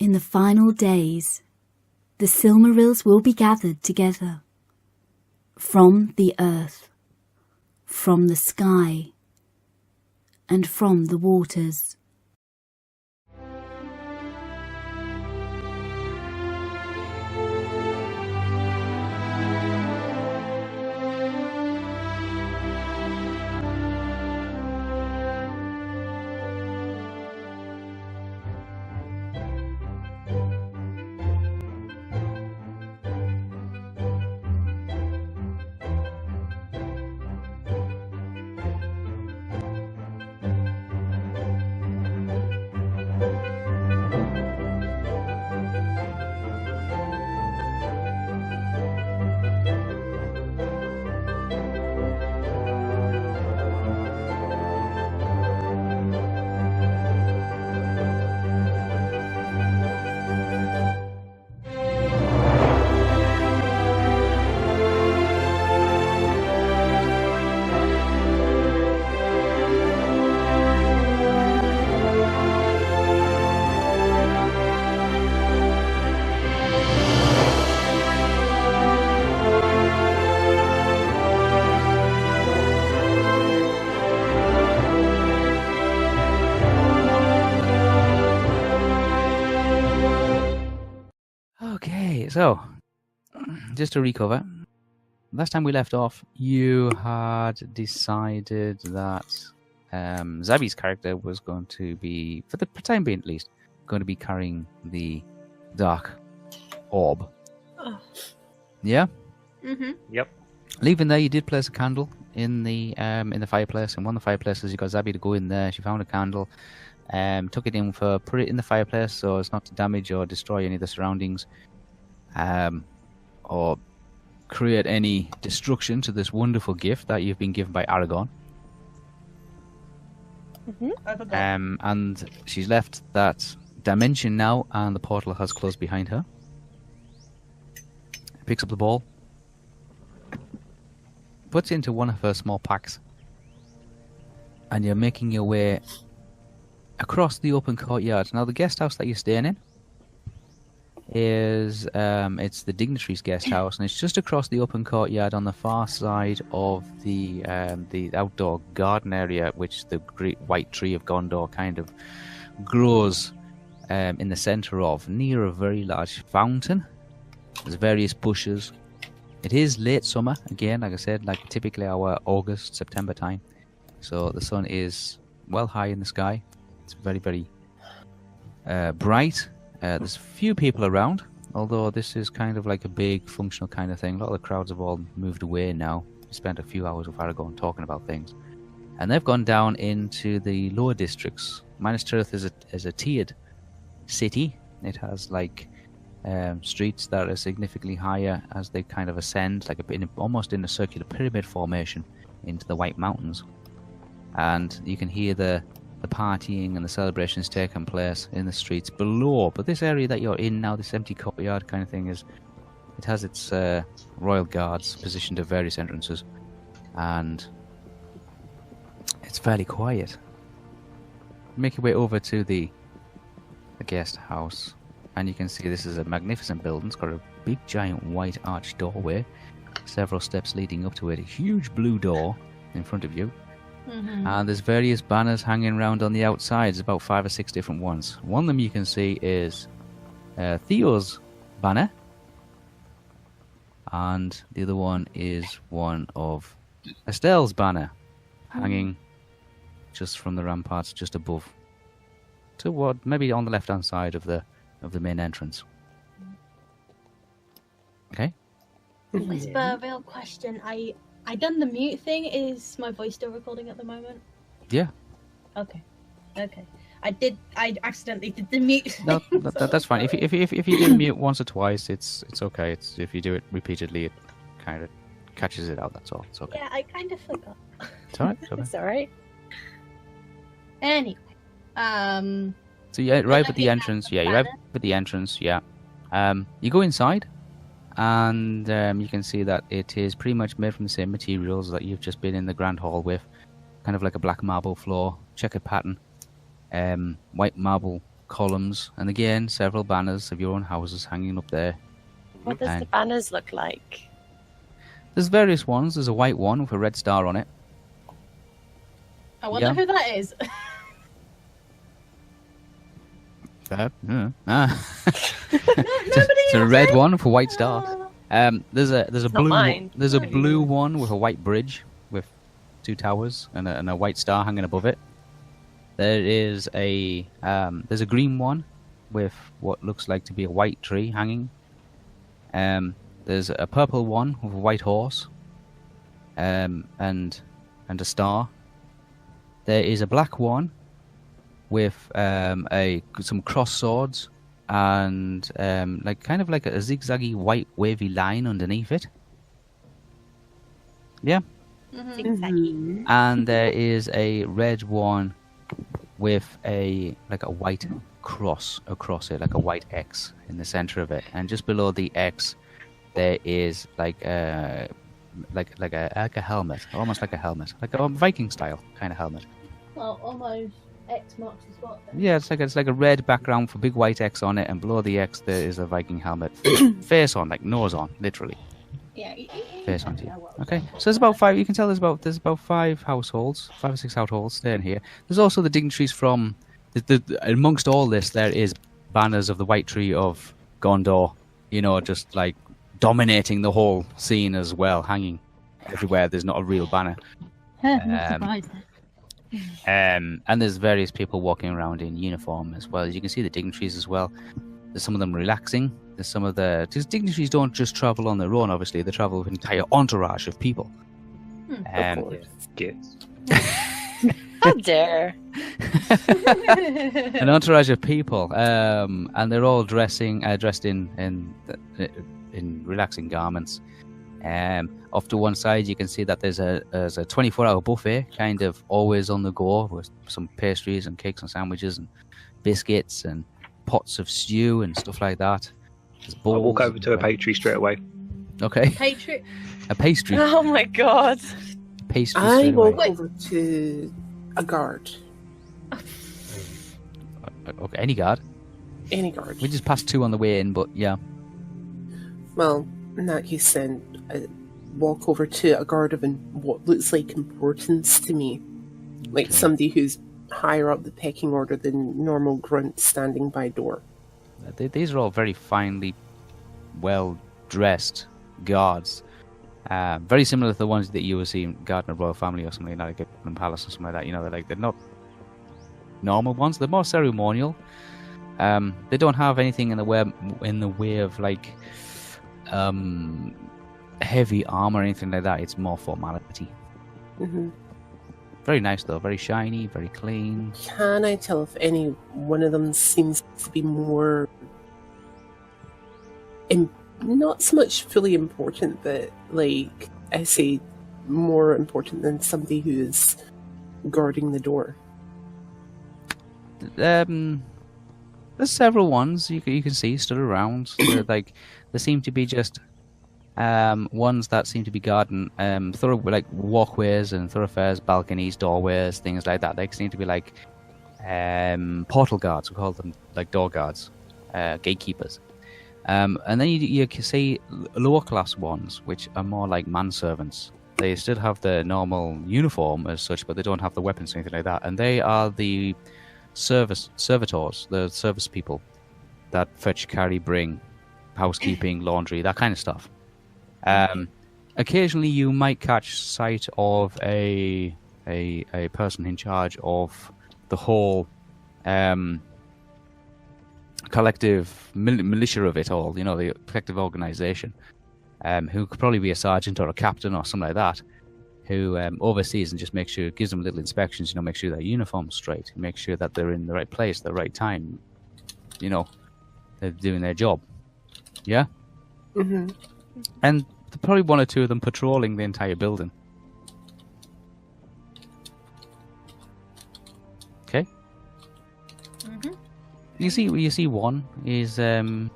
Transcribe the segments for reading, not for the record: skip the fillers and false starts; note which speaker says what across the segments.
Speaker 1: In the final days, the Silmarils will be gathered together from the earth, from the sky, and from the waters.
Speaker 2: So, just to recover, last time we left off, you had decided that Zabby's character was going to be, for the time being at least, going to be carrying the dark orb.
Speaker 3: Oh.
Speaker 2: Yeah?
Speaker 3: Mm-hmm.
Speaker 4: Yep.
Speaker 2: Leaving there, you did place a candle in the fireplace, and one of the fireplaces, you got Zabby to go in there. She found a candle, took it in put it in the fireplace so as not to damage or destroy any of the surroundings. Or create any destruction to this wonderful gift that you've been given by Aragorn.
Speaker 3: Mm-hmm.
Speaker 2: And she's left that dimension now, and the portal has closed behind her. Picks up the ball, puts it into one of her small packs, and you're making your way across the open courtyard. Now, the guest house that you're staying in is it's the dignitary's guest house, and it's just across the open courtyard on the far side of the outdoor garden area, which the great white tree of Gondor kind of grows in the center of, near a very large fountain. There's various bushes. It is late summer again, like I said, like typically our August, September time, so the sun is well high in the sky. It's very, very bright. There's few people around, although this is kind of like a big functional kind of thing. A lot of the crowds have all moved away now. We spent a few hours with Aragorn talking about things. And they've gone down into the lower districts. Minas Tirith is a tiered city. It has like streets that are significantly higher as they kind of ascend, like almost in a circular pyramid formation into the White Mountains. And you can hear the partying and the celebrations taking place in the streets below. But this area that you're in now, this empty courtyard kind of thing, it has its royal guards positioned at various entrances, and it's fairly quiet. Make your way over to the guest house, and you can see this is a magnificent building. It's got a big giant white arched doorway, several steps leading up to it, a huge blue door in front of you.
Speaker 3: Mm-hmm.
Speaker 2: And there's various banners hanging around on the outside. There's about 5 or 6 different ones. One of them you can see is Theo's banner, and the other one is one of Estelle's banner, hanging just from the ramparts just above, toward maybe on the left-hand side of the main entrance. Okay.
Speaker 3: Whisper, real question. I done the mute thing. Is my voice still recording at the moment?
Speaker 2: Yeah.
Speaker 3: Okay. I accidentally did the mute thing.
Speaker 2: No, that's fine. If you do mute once or twice, it's okay. It's if you do it repeatedly, it kind of catches it out. That's all. It's okay.
Speaker 3: Yeah, I kind of forgot.
Speaker 2: It's alright.
Speaker 3: It's alright. Anyway,
Speaker 2: so yeah, right at the entrance. Yeah, you're right at the entrance. Yeah. You go inside, and you can see that it is pretty much made from the same materials that you've just been in the grand hall with, kind of like a black marble floor, checkered pattern, white marble columns, and again, several banners of your own houses hanging up there.
Speaker 4: What does the banners look like?
Speaker 2: There's various ones. There's a white one with a red star on it.
Speaker 3: I wonder who that is.
Speaker 2: It's a red one with a white star. There's a blue one with a white bridge with 2 towers and a white star hanging above it. There's a green one with what looks like to be a white tree hanging. There's a purple one with a white horse, and a star. There is a black one with some cross swords and kind of like a zigzaggy white wavy line underneath it. Yeah.
Speaker 4: Zigzaggy.
Speaker 2: And there is a red one with a white cross across it, like a white X in the center of it, and just below the X there is like a helmet, almost like a helmet, like a Viking style kind of helmet.
Speaker 3: Well, almost X marks the spot then.
Speaker 2: Yeah, it's like a red background with a big white X on it, and below the X there is a Viking helmet, face on, like nose on, literally.
Speaker 3: Yeah.
Speaker 2: Face on to you. Okay, so there's about 5. You can tell there's about 5 households, 5 or 6 households staying here. There's also the dignitaries from amongst all this. There is banners of the White Tree of Gondor. You know, just like dominating the whole scene as well, hanging everywhere. There's not a real banner.
Speaker 1: Not surprised.
Speaker 2: And there's various people walking around in uniform as well. As you can see, the dignitaries as well. There's some of them relaxing. There's some of because dignitaries don't just travel on their own. Obviously, they travel with an entire entourage of people.
Speaker 5: Of course. Yes.
Speaker 4: How dare!
Speaker 2: An entourage of people, and they're all dressed in relaxing garments. Off to one side, you can see that there's a 24-hour buffet, kind of always on the go, with some pastries and cakes and sandwiches and biscuits and pots of stew and stuff like that.
Speaker 5: I'll walk over to a pastry straight away.
Speaker 2: Okay. A pastry.
Speaker 4: Oh my god!
Speaker 2: Pastry.
Speaker 6: I walk over to a guard.
Speaker 2: Okay, any guard.
Speaker 6: Any guard.
Speaker 2: We just passed 2 on the way in, but yeah.
Speaker 6: Well, in that case, then I walk over to a guard of what looks like importance to me, like somebody who's higher up the pecking order than normal grunt standing by door.
Speaker 2: These are all very finely, well-dressed guards. Very similar to the ones that you would see in Garden of Royal Family or something like Buckingham Palace or something like that. You know, they're not normal ones. They're more ceremonial. They don't have anything in the way of like heavy armor or anything like that. It's more formality.
Speaker 6: Mm-hmm.
Speaker 2: Very nice though. Very shiny. Very clean.
Speaker 6: Can I tell if any one of them seems to be more, not so much fully important, but like I say, more important than somebody who is guarding the door?
Speaker 2: There's several ones you can see stood around. There seem to be just ones that seem to be guarding like walkways and thoroughfares, balconies, doorways, things like that. They seem to be like portal guards. We call them like door guards, gatekeepers. And then you can see lower class ones, which are more like manservants. They still have the normal uniform as such, but they don't have the weapons or anything like that. And they are the servitors, the service people that fetch, carry, bring, housekeeping, laundry, that kind of stuff. Occasionally you might catch sight of a person in charge of the whole collective militia of it all, you know, the collective organization, who could probably be a sergeant or a captain or something like that, who oversees and just makes sure, gives them little inspections, you know, make sure their uniform's straight, make sure that they're in the right place at the right time, you know, they're doing their job. Yeah?
Speaker 6: Mm-hmm.
Speaker 2: And probably 1 or 2 of them patrolling the entire building. Okay?
Speaker 3: Mm-hmm.
Speaker 2: You see one is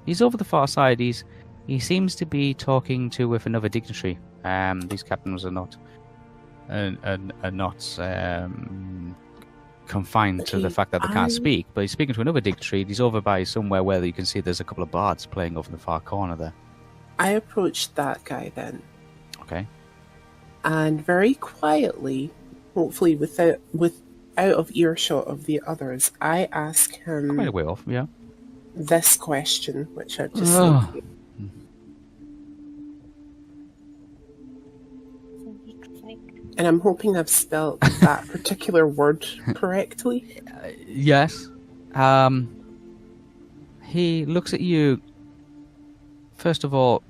Speaker 2: he's over the far side. He seems to be talking with another dignitary. These captains are not confined to the fact that they can't speak. But he's speaking to another dignitary. He's over by somewhere where you can see there's a couple of bards playing over in the far corner there.
Speaker 6: I approached that guy then.
Speaker 2: Okay.
Speaker 6: And very quietly, hopefully without of earshot of the others, I asked him
Speaker 2: quite a way off, yeah.
Speaker 6: This question, which I've just sent you. And I'm hoping I've spelled that particular word correctly.
Speaker 2: Yes. He looks at you, first of all,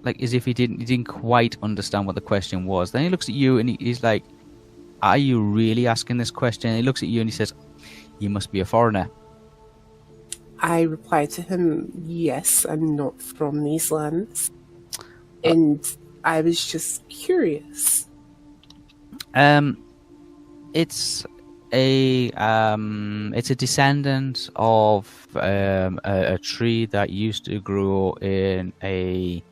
Speaker 2: like as if he didn't quite understand what the question was. Then he looks at you and he's like, are you really asking this question? And he looks at you and he says, you must be a foreigner.
Speaker 6: I replied to him, yes, I'm not from these lands. And I was just curious.
Speaker 2: It's a descendant of a tree that used to grow in a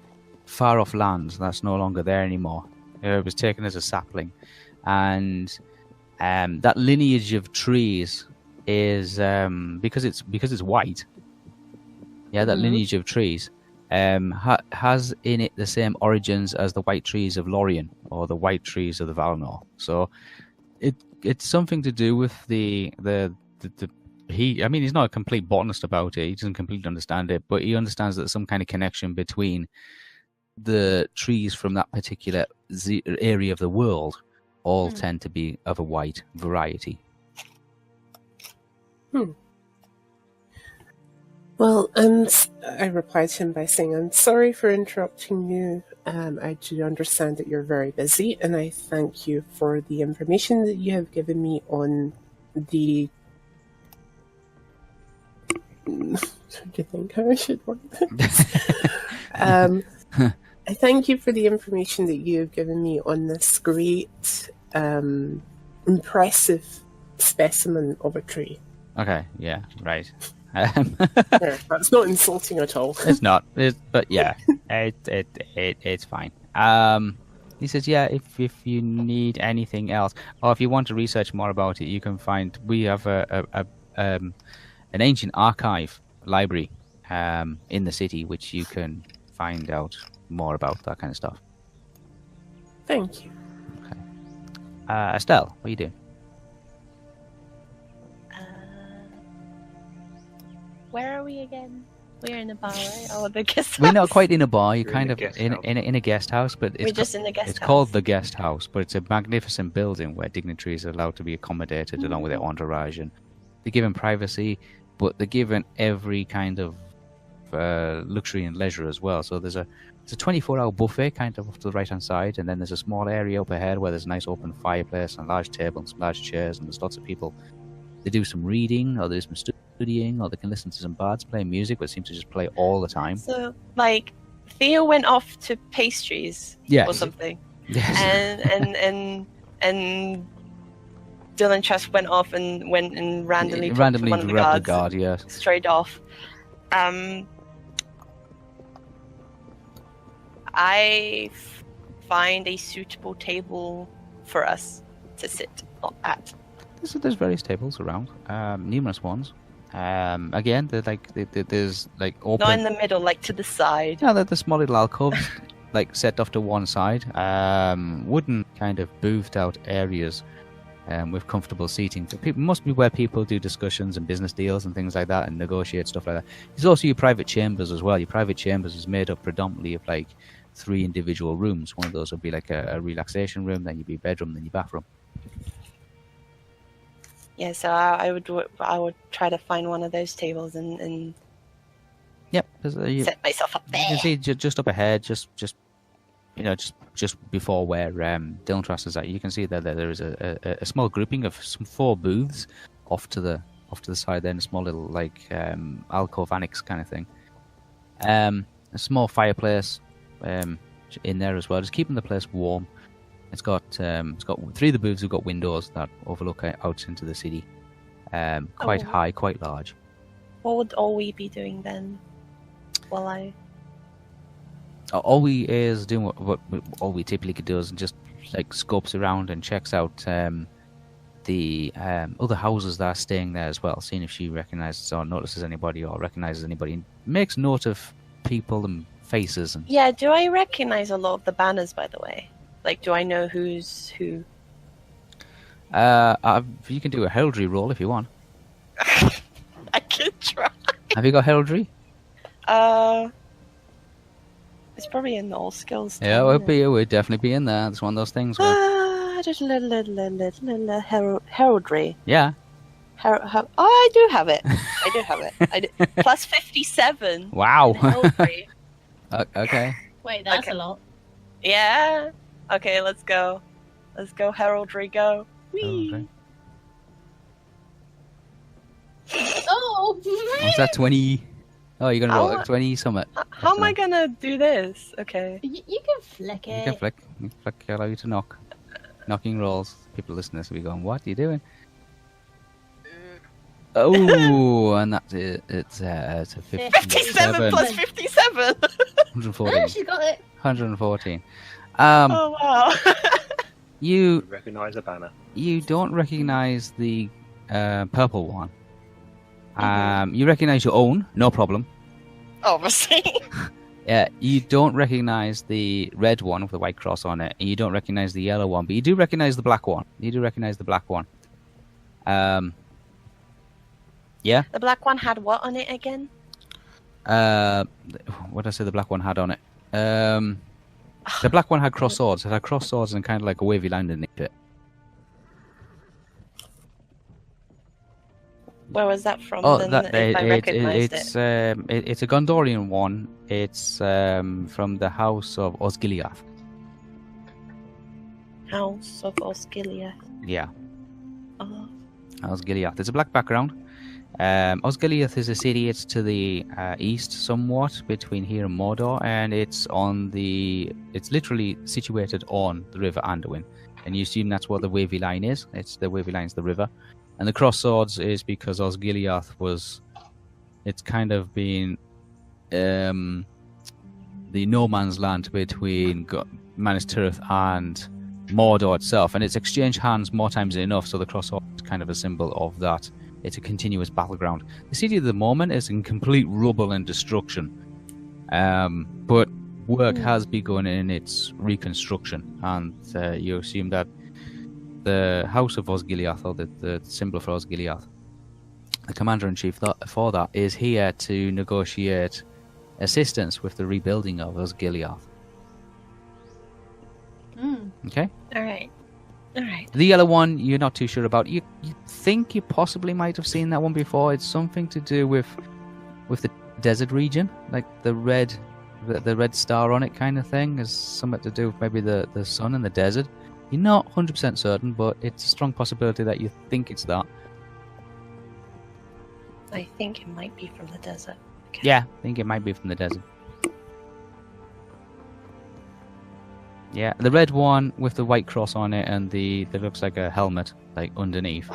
Speaker 2: far off land that's no longer there anymore. It was taken as a sapling, and that lineage of trees is because it's white. Yeah, that lineage of trees has in it the same origins as the white trees of Lorien or the white trees of the Valinor. So it's something to do with the I mean, he's not a complete botanist about it. He doesn't completely understand it, but he understands that there's some kind of connection between the trees from that particular area of the world all tend to be of a white variety.
Speaker 6: Well, and I replied to him by saying, I'm sorry for interrupting you. I do understand that you're very busy, and I thank you for the information that you have given me on the... Do you think how I should word this? I thank you for the information that you have given me on this great, impressive specimen of a tree.
Speaker 2: Okay, yeah, right.
Speaker 6: That's not insulting at all.
Speaker 2: It's not, but yeah, it's fine. He says, yeah, if you need anything else, or if you want to research more about it, you can find, we have an ancient archive library in the city, which you can find out more about that kind of stuff.
Speaker 6: Thank you.
Speaker 2: Okay. Estelle, what are you doing?
Speaker 4: Where are we again? We're in a bar, right? Oh, the guest house.
Speaker 2: We're not quite in a bar. You're kind of
Speaker 5: in
Speaker 2: a guest house, but
Speaker 4: we're just in the guest house.
Speaker 2: It's called the guest house, but it's a magnificent building where dignitaries are allowed to be accommodated along with their entourage, and they're given privacy, but they're given every kind of luxury and leisure as well. So there's a 24-hour buffet kind of off to the right hand side, and then there's a small area up ahead where there's a nice open fireplace and a large table and some large chairs, and there's lots of people. They do some reading, or they do some studying, or they can listen to some bards playing music, but seem to just play all the time.
Speaker 4: So, like, Theo went off to pastries or something.
Speaker 2: Yes.
Speaker 4: And Dylan just went off and went and randomly
Speaker 2: grabbed
Speaker 4: one of
Speaker 2: the guard, yes.
Speaker 4: Straight off. I find a suitable table for us to sit at.
Speaker 2: There's various tables around, numerous ones. Again, there's open.
Speaker 4: Not in the middle, like to the side.
Speaker 2: No, they're the small little alcoves, like set off to one side. Wooden kind of boothed out areas, with comfortable seating. People must be where people do discussions and business deals and things like that, and negotiate stuff like that. There's also your private chambers as well. Your private chambers is made up predominantly of like 3 individual rooms. One of those would be like a relaxation room, then you'd be bedroom, then your bathroom.
Speaker 4: Yeah, so I would try to find one of those tables and
Speaker 2: yep,
Speaker 4: set myself up there.
Speaker 2: You can see just up ahead, just before where Dylan Trask is at. You can see that there is a small grouping of some 4 booths off to the side. Then a small little like alcove annex kind of thing. A small fireplace in there as well, just keeping the place warm. It's got 3 of the booths have got windows that overlook out into the city. Quite high, quite large.
Speaker 4: What would all we be doing then?
Speaker 2: All we is doing what all we typically do is just like scopes around and checks out the other houses that are staying there as well, seeing if she recognizes or notices anybody or recognizes anybody, and makes note of people and faces. And
Speaker 4: Yeah, do I recognize a lot of the banners, by the way? Like, do I know who's who?
Speaker 2: you can do a heraldry roll if you want.
Speaker 4: I can try.
Speaker 2: Have you got heraldry?
Speaker 4: It's probably in all skills.
Speaker 2: Yeah, it would definitely be in there. It's one of those things where...
Speaker 4: Heraldry.
Speaker 2: Yeah.
Speaker 4: Oh, I do have it. I do have it. Plus 57.
Speaker 2: Wow.
Speaker 4: Heraldry.
Speaker 2: Okay.
Speaker 3: Wait, that's a lot.
Speaker 4: Yeah. Okay, let's go. Let's go, heraldry, go. Whee.
Speaker 2: Okay.
Speaker 3: Oh!
Speaker 2: What's that, 20? Oh, you're going to roll a 20 summit.
Speaker 4: How am I going to do this? Okay.
Speaker 3: You can flick it.
Speaker 2: You can flick. Allow you to knock. Knocking rolls. People listening to this will be going, what are you doing? Oh, and that's it. It's a
Speaker 4: 57 plus 57!
Speaker 2: 114.
Speaker 3: Oh, she got it.
Speaker 2: 114.
Speaker 4: Oh, wow.
Speaker 2: You
Speaker 5: recognize a banner.
Speaker 2: You don't recognize the purple one. You recognize your own, no problem.
Speaker 4: Obviously.
Speaker 2: Yeah, you don't recognize the red one with the white cross on it, and you don't recognize the yellow one, but you do recognize the black one. Yeah?
Speaker 4: The black one had what on it again?
Speaker 2: What did I say the black one had on it? The black one had cross swords. It had cross swords and kind of like a wavy line underneath it.
Speaker 4: Where was that from?
Speaker 2: Oh,
Speaker 4: then,
Speaker 2: that
Speaker 4: if I recognized
Speaker 2: it's a Gondorian one. It's from the House of Osgiliath.
Speaker 4: House of Osgiliath.
Speaker 2: Yeah.
Speaker 4: Oh.
Speaker 2: Osgiliath. It's a black background. Osgiliath is a city. It's to the east, somewhat between here and Mordor, and it's literally situated on the River Anduin, and you assume that's what the wavy line is. The wavy line's the river. And the cross swords is because Osgiliath it's kind of been the no man's land between Minas Tirith and Mordor itself, and it's exchanged hands more times than enough, so the cross sword is kind of a symbol of that. It's a continuous battleground. The city at the moment is in complete rubble and destruction, but work has begun in its reconstruction, and you assume that the House of Osgiliath, or the symbol for Osgiliath, the commander-in-chief for that, is here to negotiate assistance with the rebuilding of Osgiliath. Okay?
Speaker 4: Alright.
Speaker 2: The yellow one, you're not too sure about. You think you possibly might have seen that one before. It's something to do with the desert region, like the red star on it kind of thing. Is something to do with maybe the sun and the desert. You're not 100% certain, but it's a strong possibility that you think it's that.
Speaker 4: I think it might be from the desert. Okay.
Speaker 2: Yeah, I think it might be from the desert. Yeah, the red one with the white cross on it and that looks like a helmet, like underneath.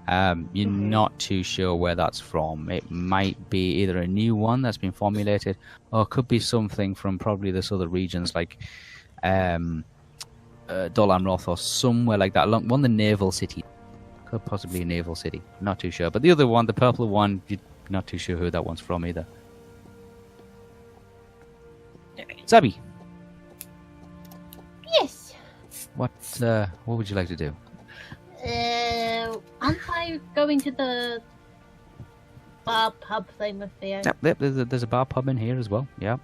Speaker 2: You're not too sure where that's from. It might be either a new one that's been formulated, or it could be something from probably this other regions, like Dol Amroth or somewhere like that. One of the naval city. Could possibly a naval city. Not too sure. But the other one, the purple one, you're not too sure who that one's from either. Zabi.
Speaker 3: Yes.
Speaker 2: What would you like to do?
Speaker 3: Aren't I going to the bar pub thing with Theo?
Speaker 2: Yep, there's a bar pub in here as well. Yeah.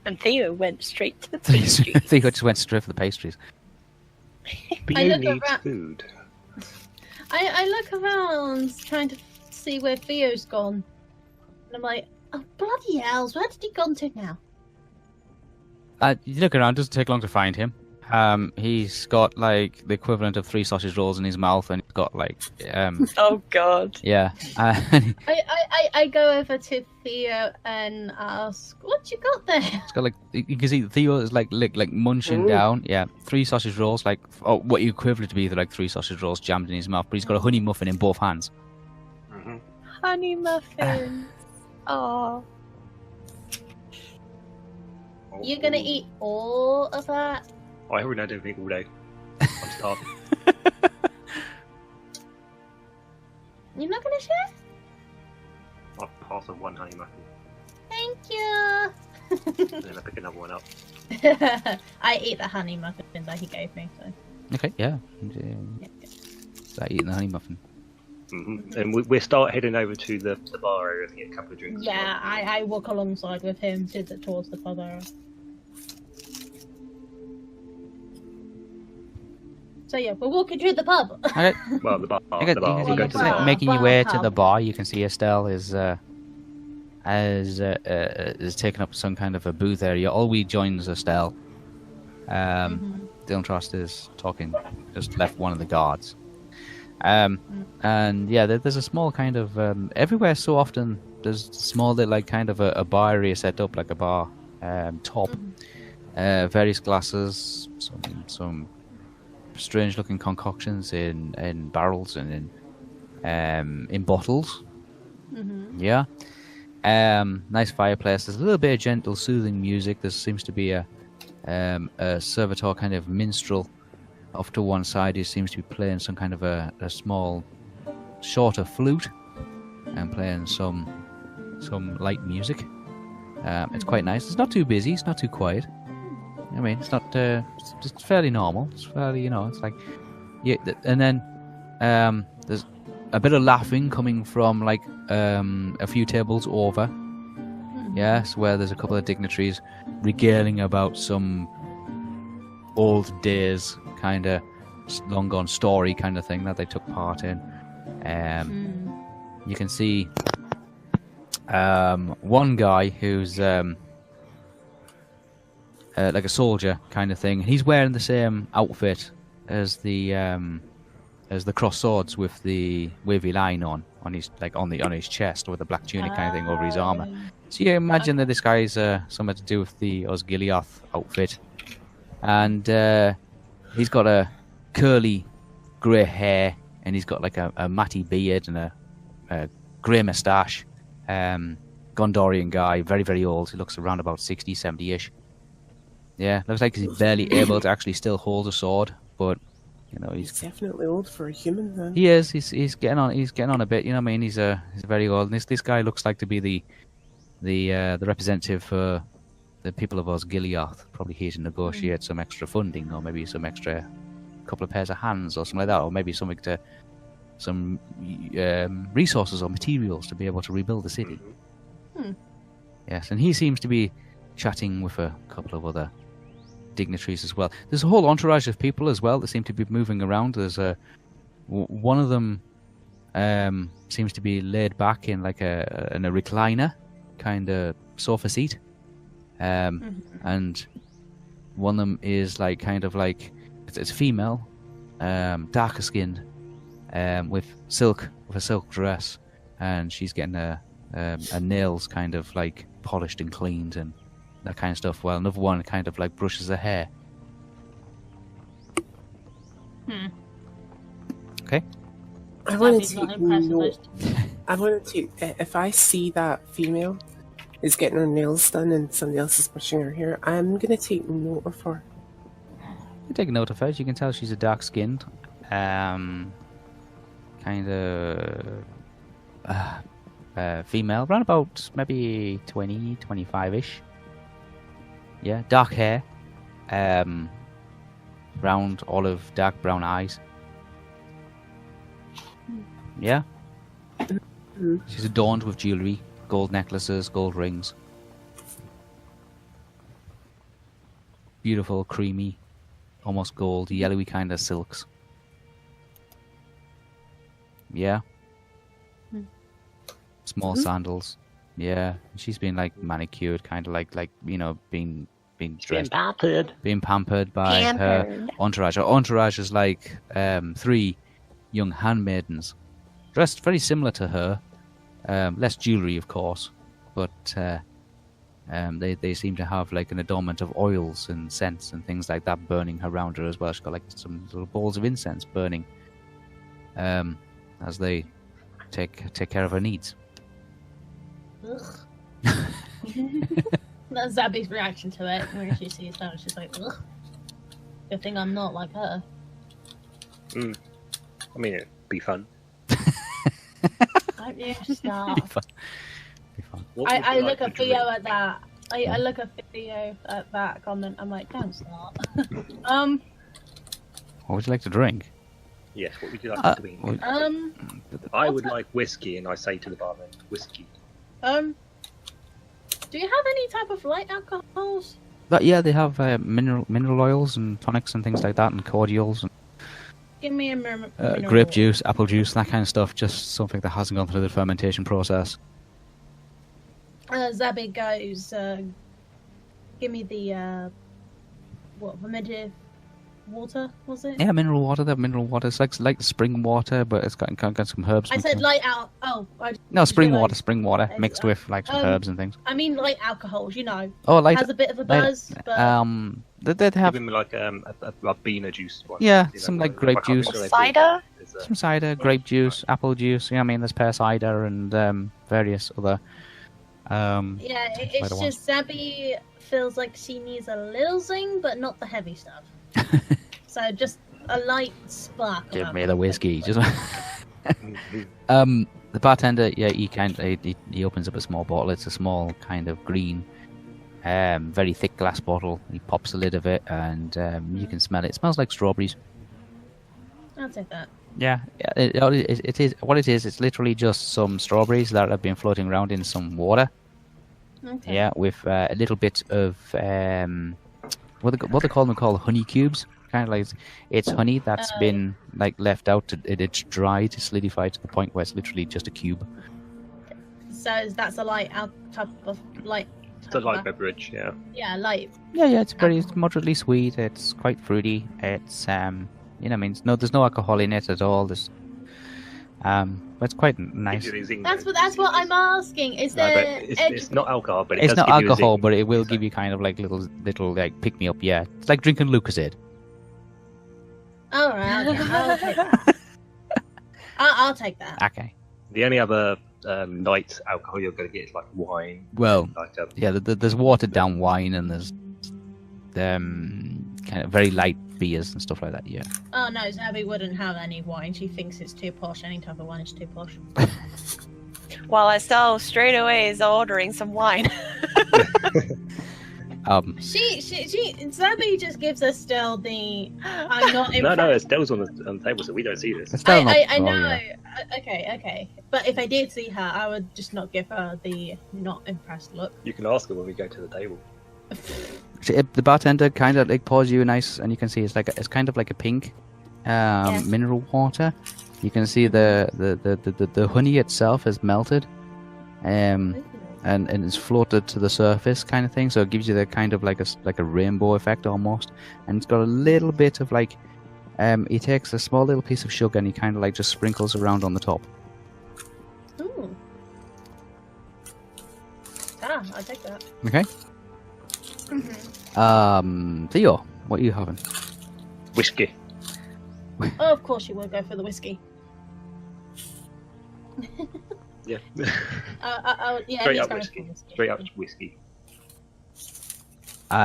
Speaker 4: And Theo went straight to the pastries.
Speaker 2: Theo just went straight for the pastries.
Speaker 5: Theo needs food.
Speaker 3: I look around trying to see where Theo's gone. And I'm like, oh, bloody hells, where did he gone to now?
Speaker 2: You look around, it doesn't take long to find him. He's got like the equivalent of 3 sausage rolls in his mouth, and he's got like
Speaker 4: oh god.
Speaker 2: Yeah.
Speaker 3: I go over to Theo and ask, what you got there?
Speaker 2: It's got like, you can see Theo is like munching down. Yeah, 3 sausage rolls, like what you equivalent to be like 3 sausage rolls jammed in his mouth, but he's got a honey muffin in both hands.
Speaker 4: Honey muffins. Oh.
Speaker 3: You're gonna eat all of that?
Speaker 5: I haven't had anything all day. I'm starving. half of one honey muffin.
Speaker 3: Thank you.
Speaker 5: And then I pick another one up.
Speaker 3: I ate the honey muffin that he gave me. So.
Speaker 2: Okay, yeah.
Speaker 3: Yeah.
Speaker 2: Start eating the honey muffin.
Speaker 5: And we'll start heading over to the bar area and get a couple of drinks.
Speaker 3: Yeah, I walk alongside with him towards the pub area. So yeah, we're walking to the pub.
Speaker 2: Okay.
Speaker 5: Well, the bar.
Speaker 2: Okay,
Speaker 5: The bar.
Speaker 2: you
Speaker 5: We'll go
Speaker 2: can
Speaker 5: to
Speaker 2: see-
Speaker 5: the bar.
Speaker 2: making your way to
Speaker 3: Bar.
Speaker 2: the bar, you can see Estelle is taking up some kind of a booth area. Olwe joins Estelle. Dylan Trost is talking, just left one of the guards. And yeah, there's a small kind of everywhere. So often there's small little like kind of a bar area set up, like a bar top, various glasses, some strange looking concoctions in barrels and in bottles. Yeah. Nice fireplace. There's a little bit of gentle, soothing music. There seems to be a servitor kind of minstrel off to one side. He seems to be playing some kind of a small, shorter flute and playing some light music. It's quite nice. It's not too busy. It's not too quiet. I mean, it's not. It's fairly normal. It's fairly, it's like, yeah. And then there's a bit of laughing coming from like a few tables over. Yes, where there's a couple of dignitaries regaling about some old days kind of long gone story kind of thing that they took part in. You can see one guy who's like a soldier kind of thing. He's wearing the same outfit as the cross swords with the wavy line on his on his chest, with a black tunic kind of thing over his armor. So you imagine that this guy's something to do with the Osgiliath outfit, and he's got a curly grey hair, and he's got like a matty beard and a grey moustache. Gondorian guy, very, very old. He looks around about 60, 70-ish. Yeah, looks like he's barely able to actually still hold a sword, but
Speaker 6: He's definitely old for a human then.
Speaker 2: he is. He's getting on. He's getting on a bit. You know what I mean? He's very old. And this guy looks like to be the representative for the people of Osgiliath. Probably here to negotiate some extra funding, or maybe some extra couple of pairs of hands, or something like that, or maybe some resources or materials to be able to rebuild the city. Yes, and he seems to be chatting with a couple of other dignitaries as well. There's a whole entourage of people as well that seem to be moving around. There's one of them seems to be laid back in like in a recliner kind of sofa seat, and one of them is like kind of like it's female, darker skinned, with a silk dress, and she's getting her nails kind of like polished and cleaned and that kind of stuff, while another one kind of like brushes her hair. Okay.
Speaker 6: I wanted
Speaker 3: That'd be not
Speaker 6: to
Speaker 3: impressive,
Speaker 6: know.
Speaker 3: though.
Speaker 6: I wanted to. If I see that female is getting her nails done and somebody else is brushing her hair, I'm gonna take note of her.
Speaker 2: You take a note of her. You can tell she's a dark skinned, kind of female, around about maybe 20, 25-ish. Yeah, dark hair, round olive, dark brown eyes. Yeah. She's adorned with jewellery, gold necklaces, gold rings. Beautiful, creamy, almost gold, yellowy kind of silks. Yeah. Small sandals. Yeah. She's been like manicured, kind of like being dressed, being pampered by her entourage. Her entourage is like 3 young handmaidens, dressed very similar to her. Less jewelry, of course, but they seem to have like an adornment of oils and scents and things like that burning around her as well. She's got like some little balls of incense burning as they take care of her needs.
Speaker 3: That's Zabby's reaction to it when she sees that. She's like, ugh. Good thing I'm not like her.
Speaker 5: I mean, it'd be fun.
Speaker 3: Don't you start.
Speaker 2: be fun.
Speaker 5: What would
Speaker 3: I
Speaker 5: you
Speaker 3: look
Speaker 5: like
Speaker 3: at
Speaker 5: to
Speaker 3: Theo
Speaker 5: drink?
Speaker 3: at that. I look at Theo at that comment. I'm like, don't start.
Speaker 2: What would you like to drink?
Speaker 5: Yes, what would you like to drink? I would like whiskey, and I say to the barman, whiskey.
Speaker 3: Do you have any type of light alcohols?
Speaker 2: But yeah, they have mineral oils and tonics and things like that, and cordials, and
Speaker 3: Give me a mineral.
Speaker 2: grape juice, apple juice, that kind of stuff. Just something that hasn't gone through the fermentation process.
Speaker 3: Zabby goes, give me the, fermented water, was it?
Speaker 2: Yeah, mineral water. They have mineral water. It's like spring water, but it's got some herbs.
Speaker 3: I
Speaker 2: and
Speaker 3: said
Speaker 2: stuff.
Speaker 3: light out. Oh,
Speaker 2: No, spring water.
Speaker 3: realised-
Speaker 2: Spring water mixed with like some herbs and things.
Speaker 3: I mean light alcohols, you know.
Speaker 2: Oh, like
Speaker 3: Has a bit of a buzz, but...
Speaker 2: they have
Speaker 5: Give him like a Bina juice one.
Speaker 2: Yeah,
Speaker 5: you know,
Speaker 2: some like
Speaker 5: I
Speaker 2: grape
Speaker 5: can't
Speaker 2: juice.
Speaker 5: remember
Speaker 4: Cider?
Speaker 5: There's a-
Speaker 2: some cider, grape juice, apple juice. Yeah, I mean there's pear cider and various other.
Speaker 3: Yeah, it's
Speaker 2: cider ones.
Speaker 3: just Zabby feels like she needs a little zing, but not the heavy stuff. So just a light spark. of
Speaker 2: Give me
Speaker 3: alcohol.
Speaker 2: the whiskey. Just
Speaker 5: Mhm.
Speaker 2: the bartender. Yeah, he opens up a small bottle. It's a small kind of green, very thick glass bottle. He pops the lid of it, and you can smell it. It smells like strawberries.
Speaker 3: I'll take that.
Speaker 2: Yeah, it is. What it is, it's literally just some strawberries that have been floating around in some water.
Speaker 3: Okay.
Speaker 2: Yeah, with a little bit of what they call them called honey cubes. Kind of like it's honey that's been like left out. It's dried, solidify to the point where it's literally just a cube.
Speaker 3: So that's a light type of light.
Speaker 5: It's a light beverage, yeah.
Speaker 3: Yeah, light.
Speaker 2: Yeah, it's moderately sweet. It's quite fruity. It's there's no alcohol in it at all. There's but it's quite nice.
Speaker 5: Gives you the zing,
Speaker 3: That's
Speaker 5: though.
Speaker 3: what I'm asking. Is
Speaker 5: No, but
Speaker 3: there?
Speaker 5: it's not alcohol, but it
Speaker 2: It's
Speaker 5: does
Speaker 2: not
Speaker 5: give you a
Speaker 2: alcohol,
Speaker 5: zing.
Speaker 2: but it will
Speaker 5: So-
Speaker 2: give you kind of like little like pick me up. Yeah, it's like drinking Lucozade.
Speaker 3: All right, okay, I'll take that. I'll take that.
Speaker 2: Okay.
Speaker 5: The only other light alcohol you're going to get is like wine.
Speaker 2: Well,
Speaker 5: Like
Speaker 2: yeah, there's watered down wine and there's kind of very light beers and stuff like that. Yeah.
Speaker 3: Oh no, Zabby wouldn't have any wine. She thinks it's too posh. Any type of wine is too posh.
Speaker 4: Well, Estelle straight away is ordering some wine.
Speaker 3: She Zabby just gives us still the I'm not impressed.
Speaker 5: no, Estelle's on the table, so we don't see this.
Speaker 2: It's still not-
Speaker 3: I
Speaker 2: oh,
Speaker 3: know.
Speaker 2: yeah.
Speaker 3: Okay. But if I did see her, I would just not give her the not impressed look.
Speaker 5: You can ask her when we go to the table.
Speaker 2: See, the bartender kind of like pours you a nice, and you can see it's kind of like a pink
Speaker 3: Yes.
Speaker 2: mineral water. You can see the honey itself is melted, and it's floated to the surface kind of thing. So it gives you the kind of like a rainbow effect almost, and it's got a little bit of like he takes a small little piece of sugar and he kind of like just sprinkles around on the top.
Speaker 3: Ooh. I'll take that.
Speaker 2: Okay. Theo, what are you having?
Speaker 5: Whiskey.
Speaker 3: Oh, of course you would go for the whiskey.
Speaker 5: Yeah.
Speaker 3: Yeah,
Speaker 5: Straight
Speaker 3: he's
Speaker 5: up
Speaker 3: going
Speaker 5: whiskey.
Speaker 3: for whiskey.
Speaker 5: Straight up whiskey.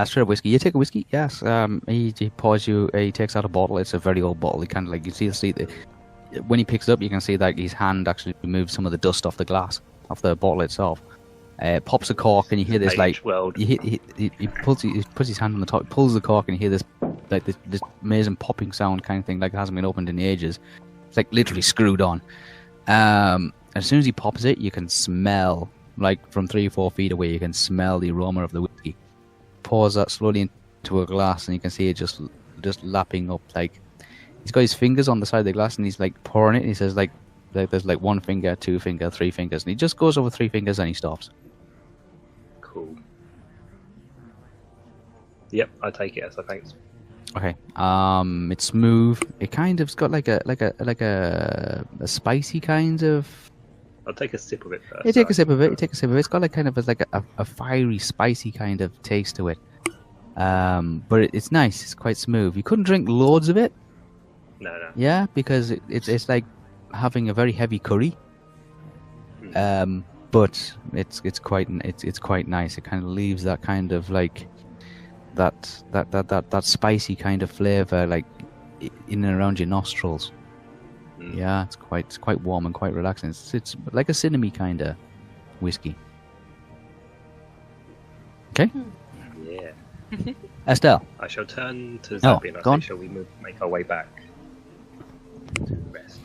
Speaker 2: Straight up whiskey. You take a whiskey, yes. He pours you. He takes out a bottle. It's a very old bottle. He kind of like you see when he picks it up, you can see that his hand actually removes some of the dust off the glass, off the bottle itself. Pops a cork, and you hear this
Speaker 5: Age
Speaker 2: like
Speaker 5: world.
Speaker 2: he puts his hand on the top, pulls the cork, and you hear this like this amazing popping sound kind of thing, like it hasn't been opened in ages. It's like literally screwed on. As soon as he pops it, you can smell, like from 3 or 4 feet away, you can smell the aroma of the whiskey. Pours that slowly into a glass, and you can see it just lapping up. Like he's got his fingers on the side of the glass, and he's like pouring it. And he says like there's like 1 finger, 2 finger, 3 fingers, and he just goes over 3 fingers and he stops.
Speaker 5: Cool. Yep, I take it. So thanks.
Speaker 2: Okay. It's smooth. It kind of's got like a spicy kind of.
Speaker 5: I'll take a sip of it first.
Speaker 2: You take a sip of it. It's got like kind of like a fiery, spicy kind of taste to it. But it's nice. It's quite smooth. You couldn't drink loads of it.
Speaker 5: No.
Speaker 2: Yeah, because it's like having a very heavy curry. But it's quite nice. It kind of leaves that kind of like that spicy kind of flavor like in and around your nostrils. Yeah, it's quite warm and quite relaxing. It's like a cinnamony kind of whiskey. Okay.
Speaker 5: Yeah.
Speaker 2: Estelle.
Speaker 5: I shall turn to Zappy and
Speaker 2: go
Speaker 5: I
Speaker 2: on.
Speaker 5: say, shall we make our way back to the rest?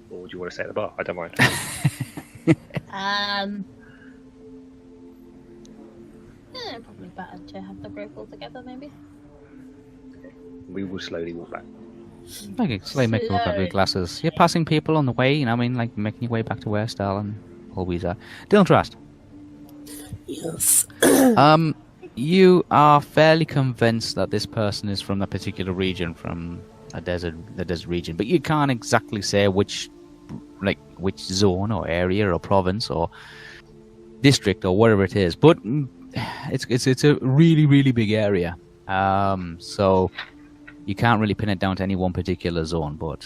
Speaker 5: Or do you want to stay at the bar? I don't mind.
Speaker 3: Probably better to have the group all together, maybe.
Speaker 5: We will slowly walk back.
Speaker 2: Okay, slowly make your way back with glasses. You're passing people on the way, you know, I mean, like making your way back to where Estelle and always are. Dylan Trust.
Speaker 6: Yes.
Speaker 2: You are fairly convinced that this person is from a particular region, from the desert region, but you can't exactly say which zone or area or province or district or whatever it is. But it's a really, really big area. So you can't really pin it down to any one particular zone, but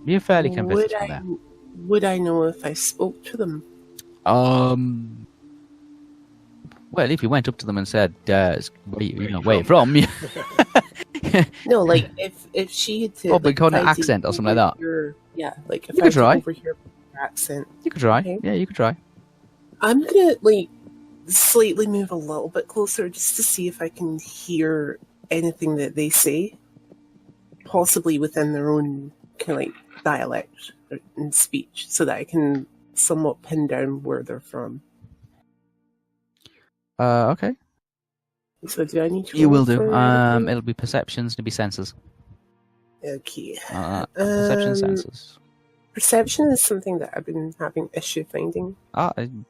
Speaker 2: you're fairly convinced from there.
Speaker 6: Would I know if I spoke to them?
Speaker 2: Well, if you went up to them and said, where you from?
Speaker 6: No, like if she had to,
Speaker 2: probably call an accent or something like that.
Speaker 6: Like if
Speaker 2: You
Speaker 6: I
Speaker 2: could try.
Speaker 6: over here her accent.
Speaker 2: You could try.
Speaker 6: Okay.
Speaker 2: Yeah, you could try.
Speaker 6: I'm gonna like slightly move a little bit closer just to see if I can hear anything that they say, possibly within their own kind of like dialect and speech, so that I can somewhat pin down where they're from.
Speaker 2: Okay.
Speaker 6: So do I need to?
Speaker 2: You will
Speaker 6: roll
Speaker 2: do.
Speaker 6: for-
Speaker 2: It'll be perceptions. It'll be senses.
Speaker 6: Okay.
Speaker 2: Perception, senses.
Speaker 6: Perception is something that I've been having issue finding.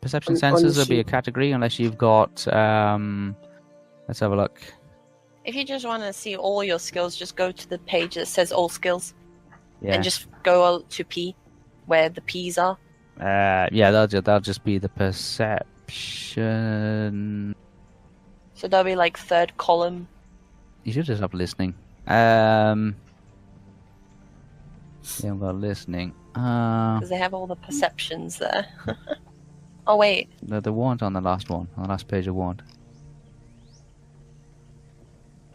Speaker 2: Perception,
Speaker 6: on
Speaker 2: senses
Speaker 6: the
Speaker 2: will be a
Speaker 6: sheet.
Speaker 2: category unless you've got. Let's have a look.
Speaker 4: If you just want to see all your skills, just go to the page that says all skills
Speaker 2: Yeah.
Speaker 4: and just go to P, where the P's are.
Speaker 2: Yeah, that'll just be the perception.
Speaker 4: So that'll be like third column.
Speaker 2: You should just have listening. Yeah, I've got listening.
Speaker 4: Because they have all the perceptions there. Oh, wait.
Speaker 2: No, there weren't on the last one. On the last page, there weren't.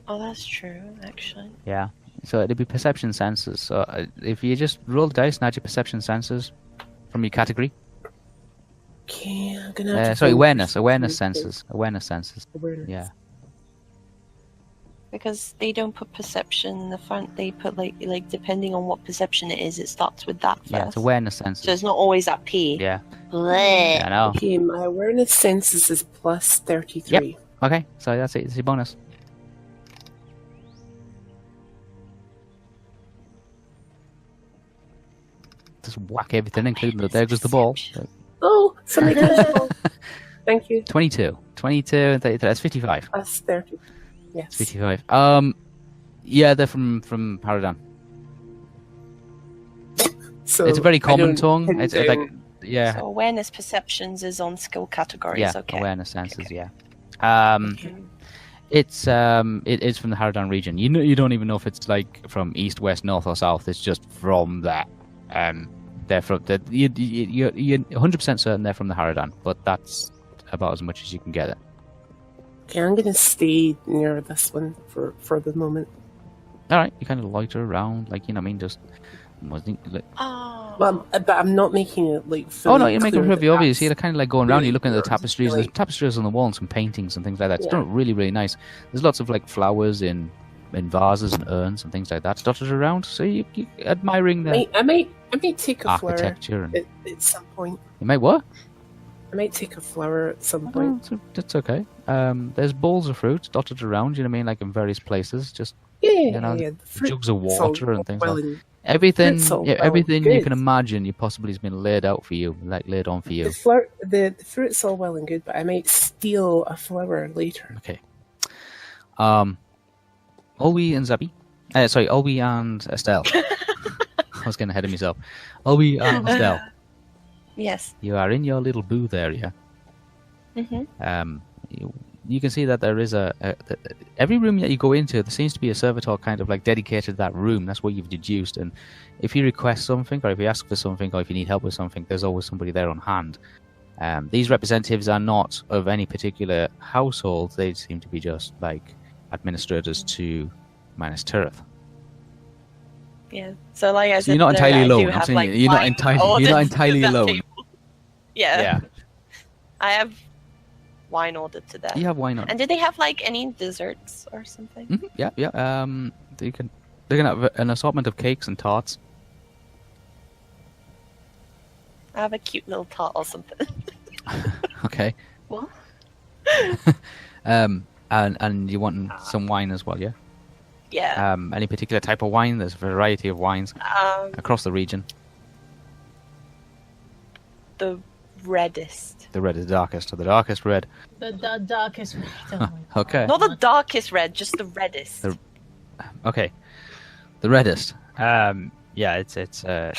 Speaker 4: Oh, that's true, actually.
Speaker 2: Yeah. So it'd be perception senses. So if you just roll the dice and add your perception senses from your category.
Speaker 6: Okay, I'm gonna have to
Speaker 2: Sorry,
Speaker 6: find
Speaker 2: awareness
Speaker 6: perception.
Speaker 2: senses. Awareness senses.
Speaker 6: Awareness.
Speaker 2: Yeah.
Speaker 4: Because they don't put perception in the front, they put like depending on what perception it is, it starts with that first.
Speaker 2: Yeah, it's awareness senses.
Speaker 4: So it's not always at P.
Speaker 2: Yeah.
Speaker 4: Bleh.
Speaker 2: Yeah, I know.
Speaker 6: Okay, my awareness senses is plus 33.
Speaker 2: Yep. Okay, so that's it. It's your bonus. Just whack everything, including the there goes the ball.
Speaker 6: Oh, somebody got the ball. Thank you.
Speaker 2: 22 and 33. That's 55.
Speaker 6: Plus 30. Yes.
Speaker 2: 55. Yeah, they're from Paradigm.
Speaker 6: So
Speaker 2: It's a very
Speaker 6: I
Speaker 2: common
Speaker 6: don't
Speaker 2: tongue.
Speaker 6: pin
Speaker 2: It's
Speaker 6: down-
Speaker 2: like, yeah,
Speaker 4: So awareness perceptions is on skill categories.
Speaker 2: yeah,
Speaker 4: Okay.
Speaker 2: awareness senses.
Speaker 4: Okay.
Speaker 2: Yeah. It's it is from the Haradan region. You don't even know if it's like from east, west, north, or south. It's just from that. They're from that. You're 100% certain they're from the Haradan, but that's about as much as you can get it.
Speaker 6: Okay, I'm gonna stay near this one for the moment.
Speaker 2: All right, you kind of loiter around, like you know, what I mean, just wasn't like,
Speaker 4: Oh.
Speaker 6: Well, but I'm not making it like.
Speaker 2: oh no,
Speaker 6: fully
Speaker 2: you're making it
Speaker 6: clear
Speaker 2: pretty
Speaker 6: that
Speaker 2: obvious.
Speaker 6: that's-
Speaker 2: You're kind of like going around.
Speaker 6: really
Speaker 2: You're looking at the
Speaker 6: clear.
Speaker 2: tapestries.
Speaker 6: Like-
Speaker 2: There's tapestries on the wall and some paintings and things like that. It's
Speaker 6: Yeah.
Speaker 2: done really, really nice. There's lots of like flowers in vases and urns and things like that dotted around. So you admiring the
Speaker 6: I might take a flower
Speaker 2: architecture. And
Speaker 6: at some point.
Speaker 2: you might what?
Speaker 6: I might take a flower at some
Speaker 2: Oh,
Speaker 6: point.
Speaker 2: that's okay. There's bowls of fruit dotted around. You know what I mean, like in various places. Just
Speaker 6: Yeah,
Speaker 2: know,
Speaker 6: yeah. The fruit-
Speaker 2: jugs of
Speaker 6: it's all
Speaker 2: water and things
Speaker 6: well
Speaker 2: like that.
Speaker 6: and-
Speaker 2: Everything,
Speaker 6: Fruit's all
Speaker 2: yeah,
Speaker 6: well
Speaker 2: everything you
Speaker 6: good.
Speaker 2: can imagine, you possibly has been laid out for you, like laid on for you.
Speaker 6: The fruit's all well and good, but I might steal a flower later.
Speaker 2: Okay. Olwe and Zabi. Sorry, Olwe and Estelle. I was getting ahead of myself. Olwe and Estelle,
Speaker 4: Yes.
Speaker 2: you are in your little booth area.
Speaker 4: Mm-hmm.
Speaker 2: You can see that there is every room that you go into, there seems to be a servitor kind of like dedicated to that room. That's what you've deduced. And if you request something, or if you ask for something, or if you need help with something, there's always somebody there on hand. These representatives are not of any particular household. They seem to be just like administrators to Minas Tirith.
Speaker 4: Yeah. So like I said,
Speaker 2: So you're not
Speaker 4: there,
Speaker 2: entirely
Speaker 4: I do
Speaker 2: alone. I'm
Speaker 4: have,
Speaker 2: saying
Speaker 4: like,
Speaker 2: you're not
Speaker 4: wine
Speaker 2: entirely
Speaker 4: orders
Speaker 2: you're not
Speaker 4: at
Speaker 2: entirely
Speaker 4: that
Speaker 2: alone.
Speaker 4: table. Yeah.
Speaker 2: Yeah.
Speaker 4: I have wine ordered to them.
Speaker 2: You have wine on.
Speaker 4: And did they have like any desserts or something?
Speaker 2: Mm-hmm. Yeah. They can have an assortment of cakes and tarts.
Speaker 4: I have a cute little tart or something.
Speaker 2: Okay.
Speaker 3: What?
Speaker 2: And you want some wine as well, yeah?
Speaker 4: Yeah.
Speaker 2: Any particular type of wine? There's a variety of wines across the region.
Speaker 4: The reddest.
Speaker 2: The red is darkest, or the darkest red.
Speaker 3: The darkest red. Oh my God.
Speaker 2: Okay.
Speaker 4: Not the darkest red, just the reddest.
Speaker 2: Okay. The reddest. Yeah, it's a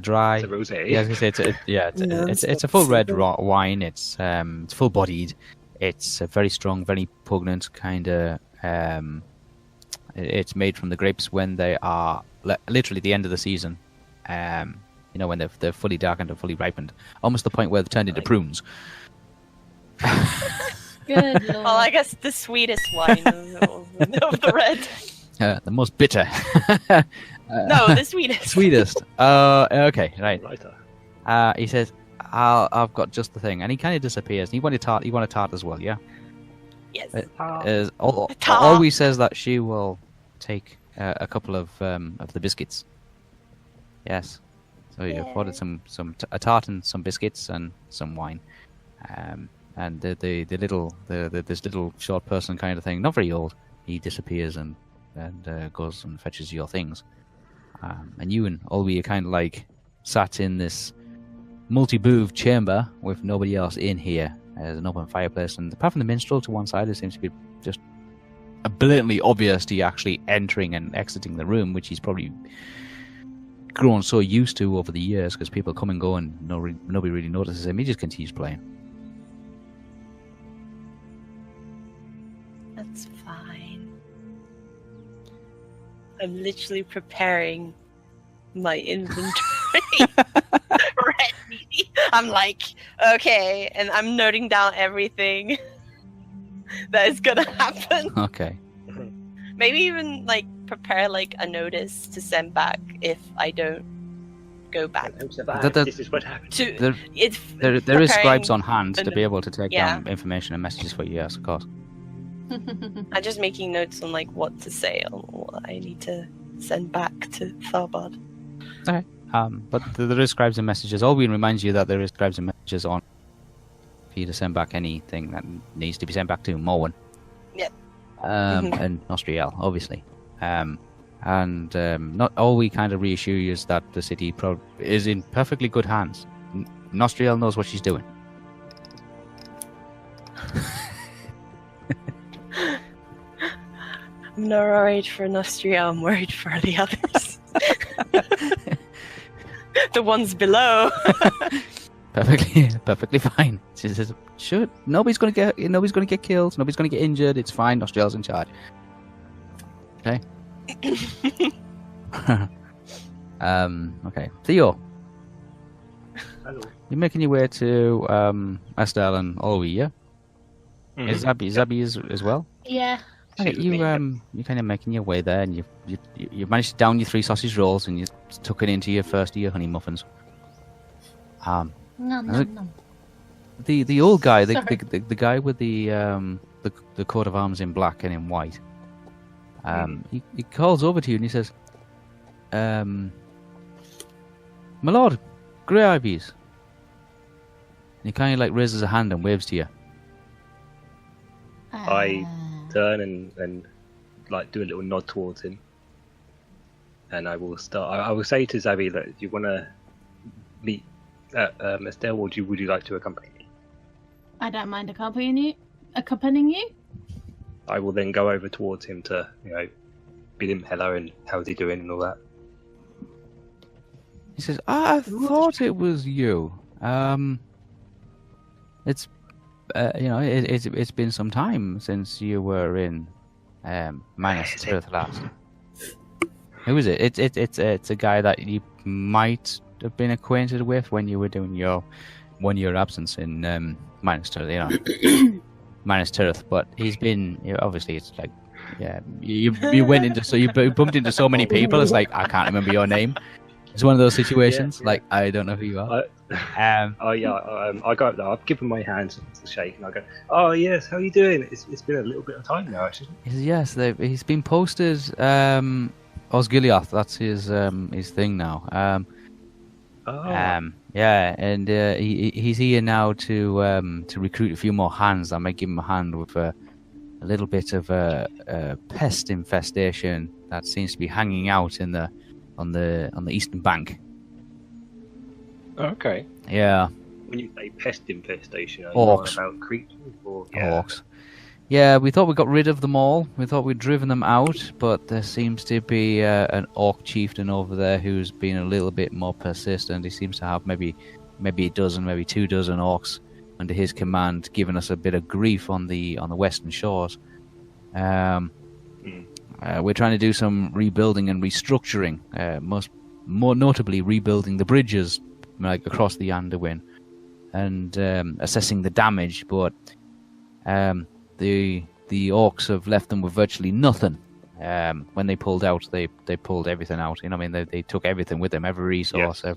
Speaker 2: dry.
Speaker 5: It's a rosé.
Speaker 2: Yeah, I was gonna say it's a full red wine. It's full bodied. It's a very strong, very pungent kind of. It's made from the grapes when they are literally the end of the season. When they're fully darkened and fully ripened, almost the point where they've turned into prunes.
Speaker 3: Good Lord.
Speaker 4: Well, I guess the sweetest wine of the red.
Speaker 2: The most bitter.
Speaker 4: No, the sweetest.
Speaker 2: Sweetest. Okay, right.
Speaker 5: Writer.
Speaker 2: He says, I've got just the thing, and he kind of disappears. You want a tart? You want a tart as well, yeah?
Speaker 4: Yes.
Speaker 2: Always says that she will take a couple of the biscuits. Yes. So you've ordered a tart and some biscuits and some wine, and this little short person kind of thing, not very old. He disappears and goes and fetches your things, and you and Olwe are kind of like sat in this multi-booth chamber with nobody else in here. There's an open fireplace, and apart from the minstrel to one side, it seems to be just blatantly obvious to you actually entering and exiting the room, which he's probably grown so used to over the years because people come and go and nobody really notices him. He just continues playing.
Speaker 4: That's fine. I'm literally preparing my inventory. Ready. I'm like, okay, and I'm noting down everything that is gonna happen.
Speaker 2: Okay.
Speaker 4: Maybe even like prepare like a notice to send back if I don't go back.
Speaker 5: This is what happened.
Speaker 2: There is scribes on hand to be able to take down information and messages for you, yes, of course.
Speaker 4: I'm just making notes on like what to say or what I need to send back to Tharbad.
Speaker 2: Okay. But there is scribes and messages. Alwyn reminds you that there is scribes and messages on for you to send back anything that needs to be sent back to Morwen.
Speaker 4: Yep.
Speaker 2: And Nostriel, obviously. Not all we kind of reassure you is that the city is in perfectly good hands. Nostriel knows what she's doing.
Speaker 4: I'm not worried for Nostriel, I'm worried for the others. The ones below.
Speaker 2: Perfectly fine. She says, "Sure, nobody's gonna get killed. Nobody's gonna get injured. It's fine. Nostriel's in charge." Okay. Okay. Theo.
Speaker 5: Hello.
Speaker 2: You're making your way to Estelle and Olwe, yeah?
Speaker 5: Mhm.
Speaker 2: Is Zabby as well?
Speaker 3: Yeah.
Speaker 2: Okay, you're kind of making your way there, and you managed to down your 3 sausage rolls, and you took it into your first of your honey muffins.
Speaker 3: Nom, nom, nom.
Speaker 2: The old guy, the guy with the coat of arms in black and in white. He calls over to you and he says, "My lord, Grey Ivies." And he kind of like raises a hand and waves to you.
Speaker 5: I turn and like do a little nod towards him, and I will start. I will say to Zabby that you want to meet Estelle, or would you like to accompany me?
Speaker 3: I don't mind accompanying you.
Speaker 5: I will then go over towards him to bid him hello and how's he doing and all that.
Speaker 2: He says, "I thought it was you. It's it's been some time since you were in Minas Tirith last. Who is it? It's a guy that you might have been acquainted with when you were doing your 1 year absence in Minas Tirith, Minas Tirith. But he's been obviously it's like you went into you bumped into so many people. It's like I can't remember your name. It's one of those situations.
Speaker 5: Yeah.
Speaker 2: Like, I don't know who you are.
Speaker 5: I go up there. I've given my hand to shake, and I go, "Oh yes, how are you doing? It's been a little bit of time now, actually."
Speaker 2: He says, yes, he's been posted. Osgiliath, that's his thing now. Yeah, and he's here now to recruit a few more hands. I might give him a hand with a little bit of a pest infestation that seems to be hanging out on the eastern bank.
Speaker 5: Okay.
Speaker 2: Yeah.
Speaker 5: When you say pest infestation, are
Speaker 2: Orcs.
Speaker 5: you on about creatures or
Speaker 2: Orcs. Yeah, we thought we got rid of them all. We thought we'd driven them out, but there seems to be an orc chieftain over there who's been a little bit more persistent. He seems to have maybe a dozen, maybe 2 dozen orcs under his command, giving us a bit of grief on the western shores. We're trying to do some rebuilding and restructuring, more notably rebuilding the bridges like across the Anduin, and assessing the damage, but the orcs have left them with virtually nothing. When they pulled out, they pulled everything out. You know what I mean? They took everything with them, every resource,
Speaker 5: yes.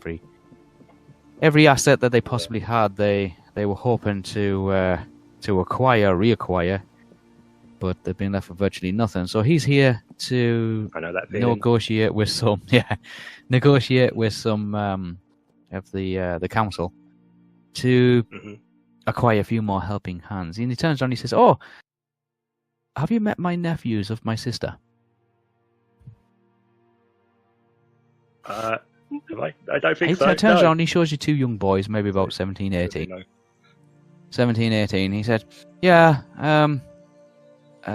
Speaker 2: every asset that they possibly had. They were hoping to reacquire, but they've been left with virtually nothing. So he's here to negotiate with some of the council to acquire a few more helping hands. And he turns around and he says, "Oh, have you met my nephews of my sister?"
Speaker 5: Have I? I don't think so.
Speaker 2: He turns around and he shows you 2 young boys, maybe about 17, 18.
Speaker 5: No.
Speaker 2: 17, 18. He said, "Yeah,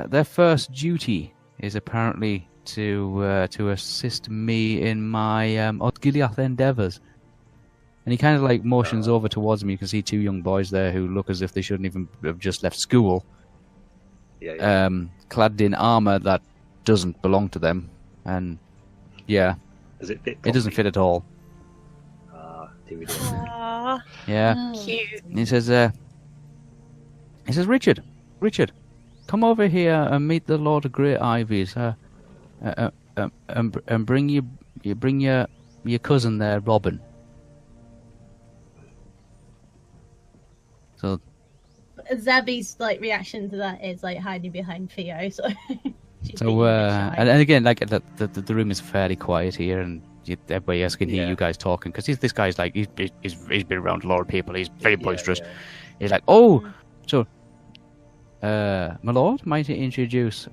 Speaker 2: their first duty is apparently to assist me in my Osgiliath endeavours." And he kind of like motions over towards me. You can see 2 young boys there who look as if they shouldn't even have just left school.
Speaker 5: Yeah.
Speaker 2: Clad in armour that doesn't belong to them. And yeah,
Speaker 5: Does it fit?
Speaker 2: it doesn't fit at all.
Speaker 4: Aww,
Speaker 2: Yeah.
Speaker 4: cute.
Speaker 2: And he says, Richard, come over here and meet the Lord of Great Ivies. And bring your cousin there, Robin. So
Speaker 3: Zabby's like reaction to that is like hiding behind Theo. So, she's being a bit shy.
Speaker 2: and again, like the room is fairly quiet here, and everybody else can hear you guys talking because this guy's like he's been around a lot of people. He's very boisterous.
Speaker 5: Yeah.
Speaker 2: He's like, "Oh, so, my lord, might I introduce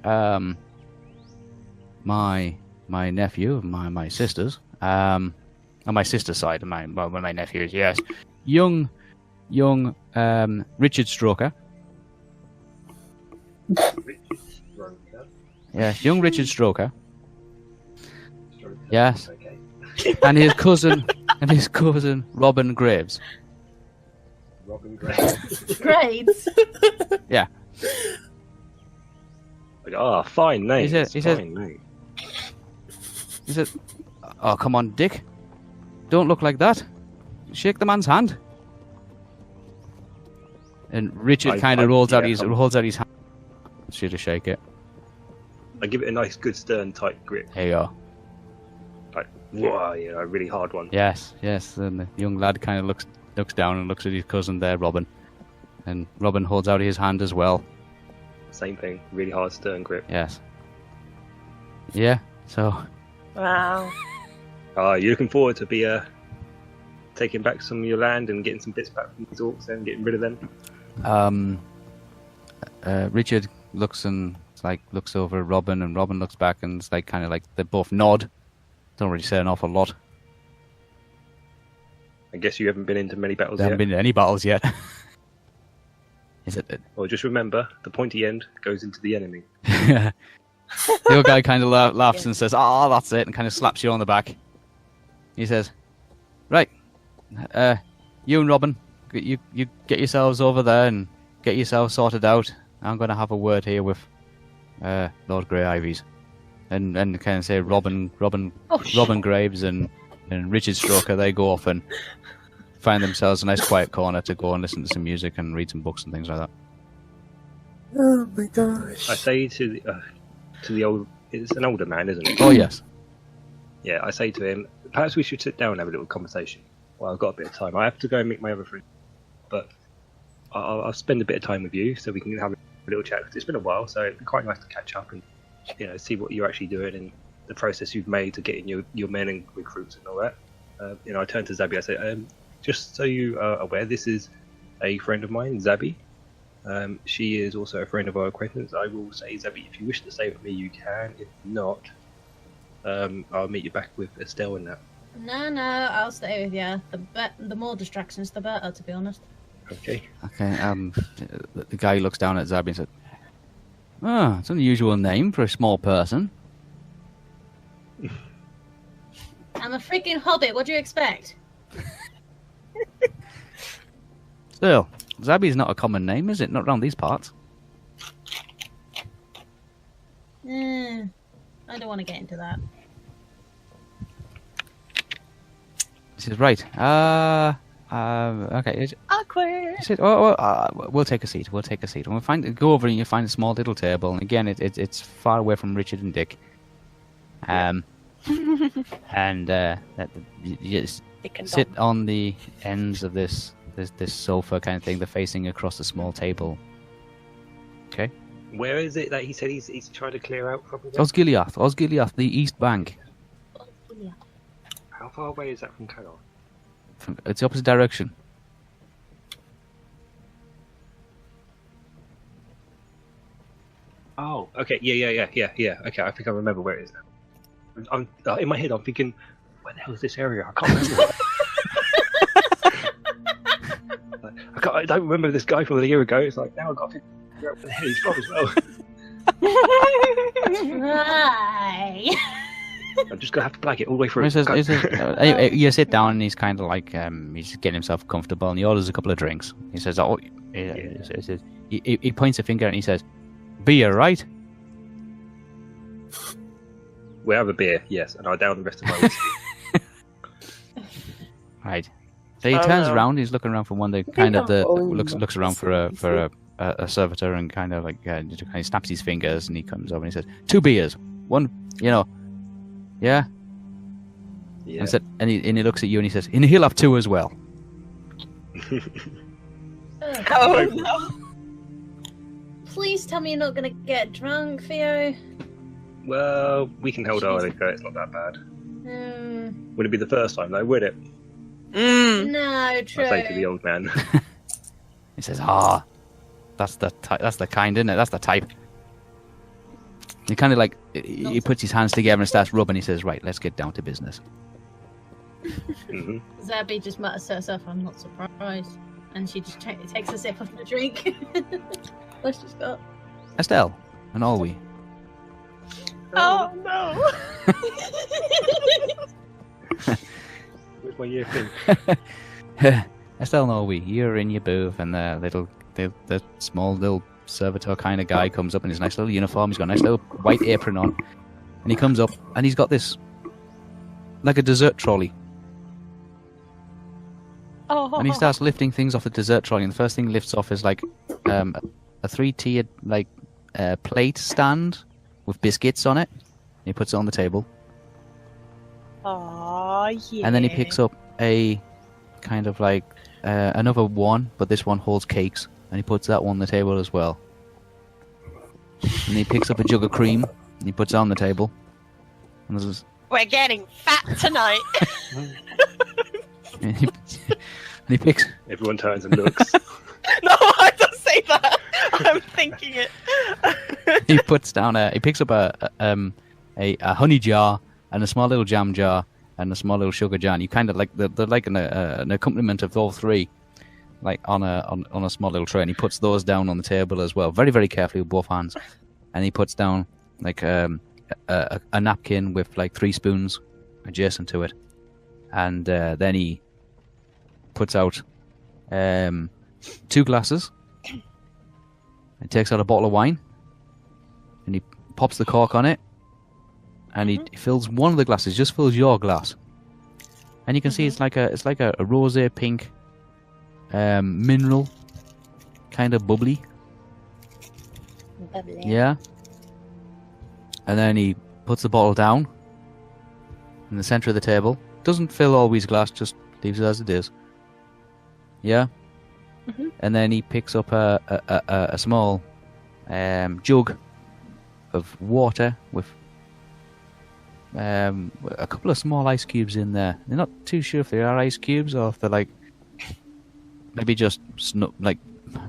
Speaker 2: my nephew of my sisters, on my sister's side of my nephews, yes, young Richard Stroker." Yes, young Richard Stroker. Yes.
Speaker 5: Okay.
Speaker 2: And his cousin Robin Graves.
Speaker 5: Robin Graves.
Speaker 3: Grades.
Speaker 2: Yeah.
Speaker 5: Fine name.
Speaker 2: He said,
Speaker 5: Fine name.
Speaker 2: He said, "Oh, come on, Dick. Don't look like that. Shake the man's hand." And Richard kind of holds out his hand. Should have shake it.
Speaker 5: I give it a nice, good, stern, tight grip.
Speaker 2: Here you go.
Speaker 5: Like, whoa, a really hard one.
Speaker 2: Yes. And the young lad kind of looks down and looks at his cousin there, Robin. And Robin holds out his hand as well.
Speaker 5: Same thing, really hard, stern grip.
Speaker 2: Yes. Yeah. So.
Speaker 4: Wow.
Speaker 5: You're looking forward to be taking back some of your land and getting some bits back from these orcs and getting rid of them?
Speaker 2: Richard looks over at Robin, and Robin looks back, and it's like kind of like they both nod. Don't really say an awful lot.
Speaker 5: I guess you haven't been into many battles
Speaker 2: They
Speaker 5: yet.
Speaker 2: haven't been to any battles yet. Is it?
Speaker 5: Well, just remember, the pointy end goes into the enemy.
Speaker 2: The old guy kind of laughs and says, "Oh, that's it," and kind of slaps you on the back. He says, "Right, you and Robin, you get yourselves over there and get yourselves sorted out. I'm going to have a word here with Lord Grey Ivies," and kind of say Robin Graves and Richard Stroker. They go off and find themselves a nice quiet corner to go and listen to some music and read some books and things like that.
Speaker 6: Oh my gosh.
Speaker 5: I say to the old... It's an older man, isn't it?
Speaker 2: Oh yes.
Speaker 5: Yeah, I say to him, perhaps we should sit down and have a little conversation. Well, I've got a bit of time. I have to go and meet my other friend, but I'll spend a bit of time with you so we can have a little chat. 'Cause it's been a while, so it'd be quite nice to catch up and see what you're actually doing and the process you've made to getting your men and recruits and all that. I turn to Zabby. I say, just so you are aware, this is a friend of mine, Zabby. She is also a friend of our acquaintance. I will say, Zabby, if you wish to stay with me, you can. If not, I'll meet you back with Estelle and that.
Speaker 3: No, I'll stay with you. The more distractions, the better, to be honest.
Speaker 5: Okay.
Speaker 2: Okay. The guy looks down at Zabby and said, "Oh, it's an unusual name for a small person."
Speaker 3: I'm a freaking hobbit. What do you expect?
Speaker 2: Still, Zabby's not a common name, is it? Not around these parts.
Speaker 3: I don't want to get into that.
Speaker 2: He says, "Right. Okay."
Speaker 4: Awkward.
Speaker 2: He said, we'll take a seat. We'll take a seat. And go over and you find a small little table. And again, it's far away from Richard and Dick. And you just sit on the ends of this sofa kind of thing. They're facing across a small table. Okay.
Speaker 5: Where is it that he said he's trying to clear out from?
Speaker 2: Osgiliath, the East Bank.
Speaker 5: How far away is that from Cannon?
Speaker 2: It's the opposite direction.
Speaker 5: Oh, okay, yeah. Okay, I think I remember where it is now. I'm in my head. I'm thinking, where the hell is this area? I can't remember. I don't remember this guy from a year ago. It's like now I've got to figure out where the hell he's from as well.
Speaker 3: Try.
Speaker 5: I'm just gonna have to blag it all the way through.
Speaker 2: He says, you sit down and he's kind of like he's getting himself comfortable and he orders a couple of drinks. He says, he points a finger and he says, "Beer, right?"
Speaker 5: We have a beer, yes, and I down the rest of my whiskey.
Speaker 2: Right. So he turns around. He's looking around for one. Looks around for a servitor and kind of like kind of snaps his fingers and he comes over and he says, "2 beers, one, yeah."
Speaker 5: Yeah.
Speaker 2: And he looks at you and he says, "And he'll have 2 as well."
Speaker 4: Oh no.
Speaker 3: Please tell me you're not going to get drunk, Theo.
Speaker 5: Well, we can hold our liquor. It's not that bad. Would it be the first time though? Would it?
Speaker 3: No, true.
Speaker 5: I say to the old man.
Speaker 2: He says, that's the kind, isn't it? That's the type." He kind of like he puts his hands together and starts rubbing. He says, "Right, let's get down to business."
Speaker 5: Mm-hmm.
Speaker 3: Zabby just mutters to herself, "I'm not surprised," and she just takes a sip of the drink. What's she got?
Speaker 2: Estelle and Olwe.
Speaker 4: Oh no.
Speaker 5: Where's my year thing?
Speaker 2: Estelle and Olwe, you're in your booth, and the small little servitor kind of guy comes up in his nice little uniform. He's got a nice little white apron on, and he comes up and he's got this like a dessert trolley. And he starts lifting things off the dessert trolley, and the first thing he lifts off is like a 3-tiered like plate stand with biscuits on it. He puts it on the table.
Speaker 4: Oh yeah.
Speaker 2: And then he picks up a kind of like another one, but this one holds cakes, and he puts that one on the table as well. And he picks up a jug of cream, and he puts it on the table. And there's
Speaker 4: We're getting fat tonight.
Speaker 2: and he picks.
Speaker 5: Everyone turns and looks.
Speaker 4: No, I don't say that. I'm thinking it.
Speaker 2: He puts down he picks up a honey jar and a small little jam jar and a small little sugar jar. And you kind of like they're like an accompaniment of all three, like on a small little tray. And he puts those down on the table as well, very very carefully with both hands. And he puts down like a napkin with like 3 spoons adjacent to it. And then he puts out 2 glasses. He takes out a bottle of wine, and he pops the cork on it, and he fills one of the glasses. Just fills your glass, and you can see it's like a rosé pink, mineral, kind of bubbly. Yeah. And then he puts the bottle down, in the center of the table. Doesn't fill all his glass, just leaves it as it is. Yeah?
Speaker 4: Mhm.
Speaker 2: And then he picks up a small jug of water with a couple of small ice cubes in there. They're not too sure if they are ice cubes or if they're like maybe just like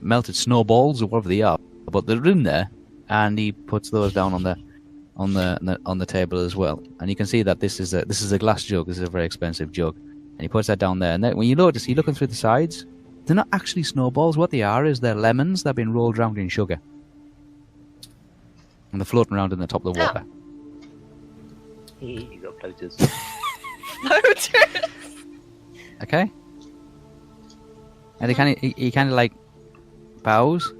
Speaker 2: melted snowballs or whatever they are. But they're in there, and he puts those down on the table as well. And you can see that this is a glass jug. This is a very expensive jug, and he puts that down there. And then when you notice, you're looking through the sides. They're not actually snowballs. What they are is they're lemons that have been rolled around in sugar, and they're floating around in the top of the water.
Speaker 5: You got floaters.
Speaker 4: Floaters.
Speaker 2: Okay. And he kind of like bows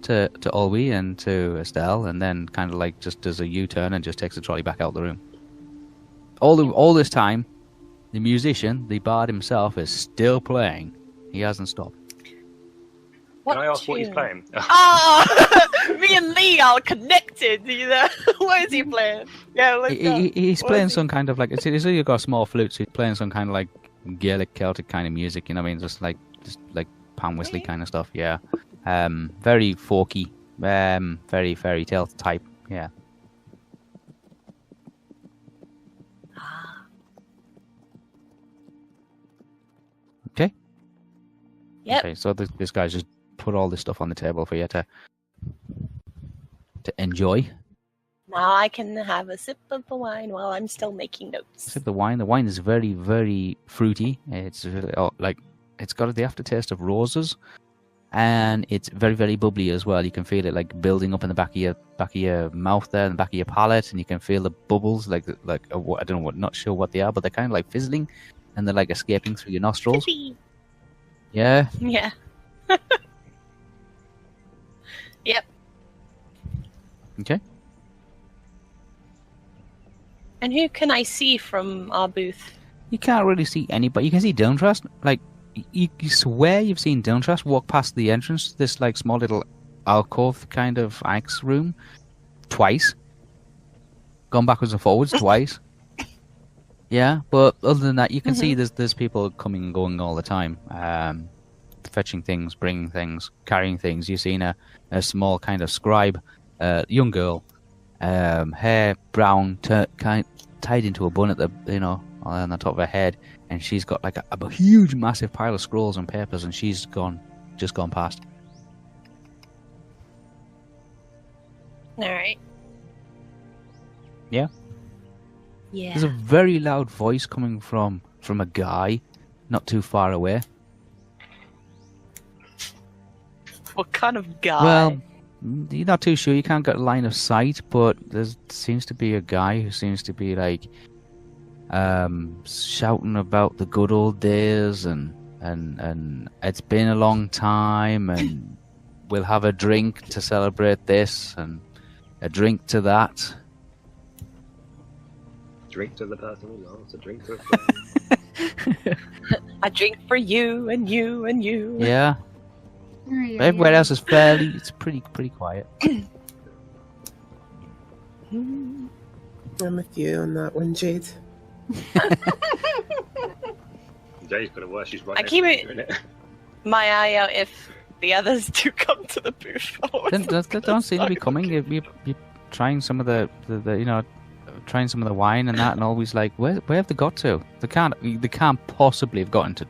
Speaker 2: to Olwe and to Estelle, and then kind of like just does a U-turn and just takes the trolley back out the room. All this time, the musician, the bard himself, is still playing. He hasn't stopped.
Speaker 4: What
Speaker 5: Can I ask what he's
Speaker 4: tune?
Speaker 5: playing?
Speaker 4: Ah, me and Lee are connected. You know, what is he playing? Yeah, let's go.
Speaker 2: He's
Speaker 4: What
Speaker 2: playing
Speaker 4: is he-
Speaker 2: some kind of like it's either got a small flute, so he's playing some kind of like Gaelic Celtic kind of music. You know what I mean? Just like pan whistly kind of stuff. Yeah. Very folky. Very fairy tale type. Yeah. Okay.
Speaker 4: Yep.
Speaker 2: Okay, so this guy's just put all this stuff on the table for you to enjoy.
Speaker 4: Now I can have a sip of the wine while I'm still making notes.
Speaker 2: Sip the wine. The wine is very, very fruity. It's really, like it's got the aftertaste of roses, and it's very, very bubbly as well. You can feel it like building up in the back of your mouth there, in the back of your palate, and you can feel the bubbles I don't know not sure what they are, but they're kind of like fizzling, and they're like escaping through your nostrils.
Speaker 4: Fizzy.
Speaker 2: Yeah.
Speaker 4: Yeah. Yep.
Speaker 2: Okay.
Speaker 4: And who can I see from our booth?
Speaker 2: You can't really see anybody. You can see Dylan like you swear you've seen Dylan walk past the entrance to this like small little alcove kind of annex room twice. Gone backwards and forwards twice. Yeah, but other than that, you can see there's people coming and going all the time. Fetching things, bringing things, carrying things. You've seen a small kind of scribe, young girl, hair brown, tied into a bun at the on the top of her head, and she's got like a huge, massive pile of scrolls and papers, and she's just gone past.
Speaker 4: All right.
Speaker 2: Yeah.
Speaker 4: Yeah.
Speaker 2: There's a very loud voice coming from a guy, not too far away.
Speaker 4: What kind of guy?
Speaker 2: Well, you're not too sure. You can't get a line of sight, but there seems to be a guy who seems to be like shouting about the good old days and it's been a long time, and we'll have a drink to celebrate this and a drink to that.
Speaker 5: Drink to the person who loves a drink to
Speaker 4: I drink for you and you and you.
Speaker 2: Yeah.
Speaker 3: Yeah,
Speaker 2: Everywhere
Speaker 3: yeah.
Speaker 2: else is it's pretty quiet.
Speaker 6: I'm with you on that one, Jade.
Speaker 5: Jay's got to worse. She's right
Speaker 4: I
Speaker 5: next
Speaker 4: keep
Speaker 5: to
Speaker 4: it-
Speaker 5: you, innit?
Speaker 4: My eye out if the others do come to the booth.
Speaker 2: They don't seem to be coming. You're trying some of the trying some of the wine and that, and always like, where have they got to? They can't possibly have gotten to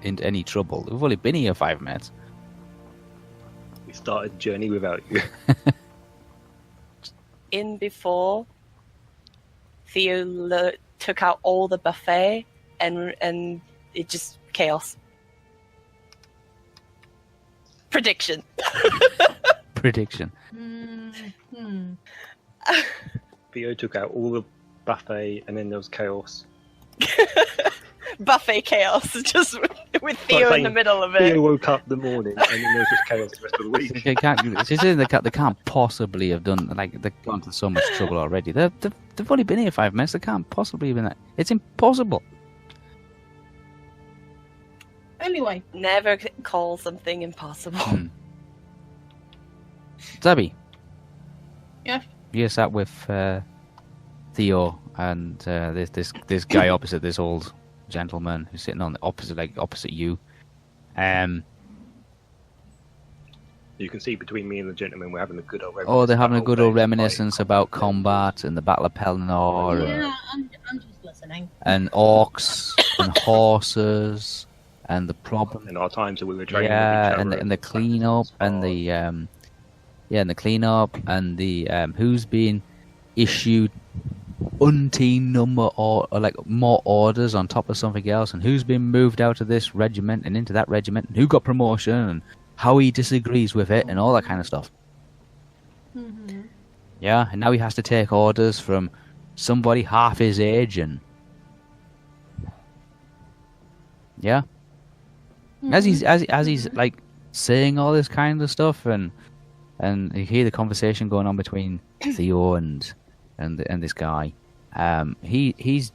Speaker 2: into any trouble. We've only been here 5 minutes.
Speaker 5: We started journey without you.
Speaker 4: In before, Theo took out all the buffet, and it just chaos. Prediction.
Speaker 2: Prediction.
Speaker 3: Mm-hmm.
Speaker 5: Theo took out all the buffet, and then there was chaos.
Speaker 4: Buffet chaos, just with Theo in the middle of it.
Speaker 5: Theo woke up the morning, and then there was just chaos the rest of the week.
Speaker 2: They can't possibly have done they've gone to so much trouble already. They've only been here 5 minutes. They can't possibly have been that. It's impossible.
Speaker 3: Anyway,
Speaker 4: Never call something impossible.
Speaker 2: Debbie.
Speaker 3: Yeah?
Speaker 2: You sat with Theo and this guy opposite this old gentleman who's sitting on the opposite you.
Speaker 5: You can see between me and the gentleman we're having a good old
Speaker 2: Oh, they're having a good old
Speaker 5: day
Speaker 2: reminiscence
Speaker 5: fighting
Speaker 2: about combat and the Battle of Pelennor.
Speaker 3: Yeah, I'm just listening.
Speaker 2: And orcs and horses and the problem.
Speaker 5: in our times that we were training
Speaker 2: Yeah,
Speaker 5: with each other
Speaker 2: and the cleanup and the cleanup and the who's been issued umpteen number or like more orders on top of something else, and who's been moved out of this regiment and into that regiment, and who got promotion, and how he disagrees with it, and all that kind of stuff.
Speaker 3: Mm-hmm.
Speaker 2: Yeah, and now he has to take orders from somebody half his age, and yeah, as he's like saying all this kind of stuff, and you hear the conversation going on between Theo and this guy. He's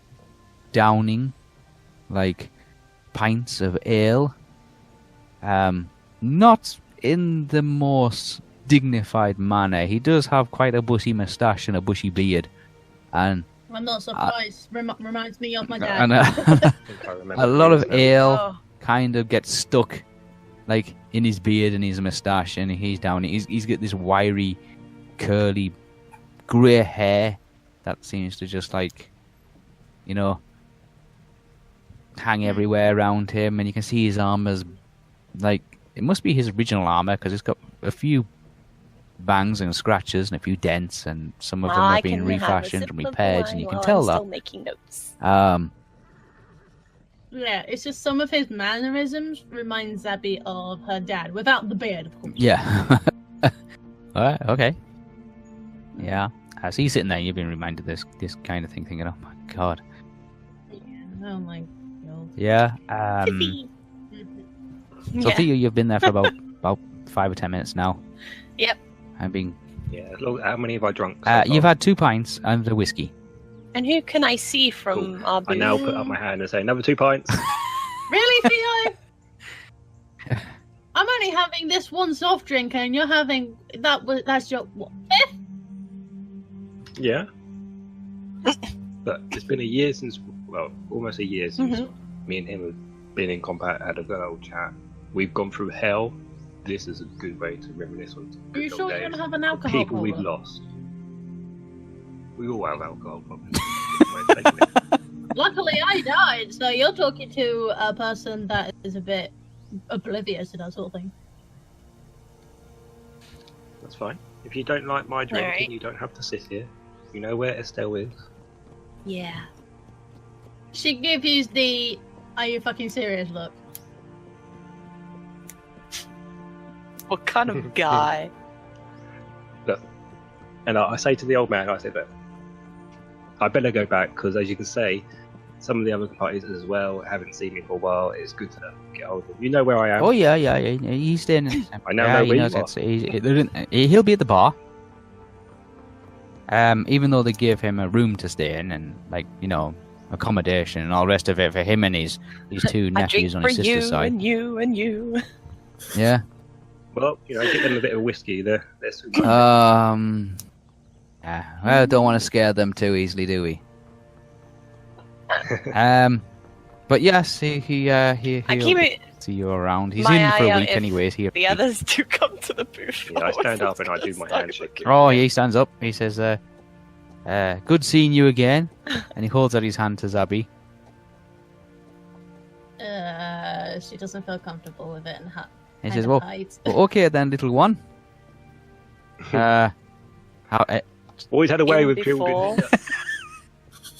Speaker 2: downing like pints of ale, not in the most dignified manner. He does have quite a bushy moustache and a bushy beard, and
Speaker 3: I'm not surprised. Reminds me of my dad.
Speaker 2: and a lot of ale kind of gets stuck like in his beard and his moustache, and he's down. He's got this wiry, curly, grey hair that seems to just like, you know, hang everywhere around him, and you can see his armor's like, it must be his original armor because it's got a few bangs and scratches and a few dents, and some of them have been refashioned and repaired, and you can tell that.
Speaker 4: Still making notes.
Speaker 3: Yeah, it's just some of his mannerisms remind Zabby of her dad, without the beard, of course.
Speaker 2: Yeah. Alright, okay. Yeah. As he's sitting there, you've been reminded this kind of thing, thinking, oh my god.
Speaker 3: Yeah, oh my god.
Speaker 2: Yeah. So
Speaker 4: Yeah.
Speaker 2: Theo, you've been there for about 5 or 10 minutes now.
Speaker 4: Yep.
Speaker 2: I've been.
Speaker 5: Yeah. How many have I drunk?
Speaker 2: You've had 2 pints and a whiskey.
Speaker 4: And who can I see from our booth?
Speaker 5: I now put up my hand and say, another 2 pints.
Speaker 3: Really, Theo? I'm only having this one soft drink, and you're having that's your what, 5th?
Speaker 5: Yeah. But it's been a year since, well, almost a year since me and him have been in combat, had a good old chat. We've gone through hell. This is a good way to reminisce on some
Speaker 3: Are you
Speaker 5: good
Speaker 3: sure
Speaker 5: old
Speaker 3: you're
Speaker 5: days.
Speaker 3: gonna have an alcohol
Speaker 5: People we've
Speaker 3: cooler?
Speaker 5: lost. We all have alcohol problems.
Speaker 3: Luckily, I died, so you're talking to a person that is a bit oblivious to that sort of thing.
Speaker 5: That's fine. If you don't like my drinking,
Speaker 4: Alright.
Speaker 5: you don't have to sit here. You know where Estelle is.
Speaker 4: Yeah.
Speaker 3: She gives you the "Are you fucking serious?" look.
Speaker 4: What kind of guy?
Speaker 5: Look, and I say to the old man, I said, look, I better go back because, as you can say, some of the other parties as well haven't seen me for a while. It's good to get hold of them. You know where I am.
Speaker 2: Oh yeah. He's staying.
Speaker 5: I now know
Speaker 2: he
Speaker 5: where you
Speaker 2: knows
Speaker 5: are.
Speaker 2: he'll be at the bar. Even though they give him a room to stay in and, like, you know, accommodation and all the rest of it for him and his 2 nephews on his sister's side.
Speaker 4: And you and you.
Speaker 2: Yeah.
Speaker 5: Well, you know, get them a bit of whiskey. They're sweet.
Speaker 2: Yeah. Well, don't want to scare them too easily, do we? But yes,
Speaker 4: I
Speaker 2: he'll
Speaker 4: keep it.
Speaker 2: see you around. He's
Speaker 4: my
Speaker 2: in for
Speaker 4: eye
Speaker 2: a
Speaker 4: out
Speaker 2: week
Speaker 4: if
Speaker 2: anyways.
Speaker 4: The others do come to the booth.
Speaker 5: Yeah, I stand up and I do my handshake.
Speaker 2: Oh, he stands up. He says, good seeing you again. And he holds out his hand to Zabby.
Speaker 3: She doesn't feel comfortable with it, and
Speaker 2: He says, well, okay then, little one.
Speaker 5: Always had a way
Speaker 4: In
Speaker 5: with
Speaker 4: before.
Speaker 5: children.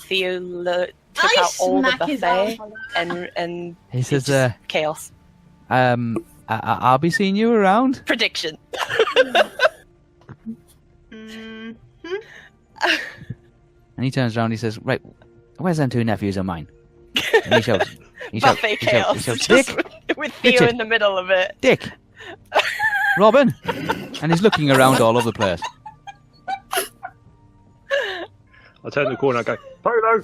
Speaker 4: Theo took out all the buffet and
Speaker 2: He
Speaker 4: it's
Speaker 2: says,
Speaker 4: just chaos.
Speaker 2: I'll be seeing you around.
Speaker 4: Prediction.
Speaker 3: Mm-hmm.
Speaker 2: And he turns around. He says, right, where's them 2 nephews of mine? And he shouts,
Speaker 4: Buffet chaos.
Speaker 2: Dick,
Speaker 4: Just with Theo
Speaker 2: Richard.
Speaker 4: in the middle of it.
Speaker 2: Dick, Robin, and he's looking around all over the place.
Speaker 5: I turn the corner and I go, Polo!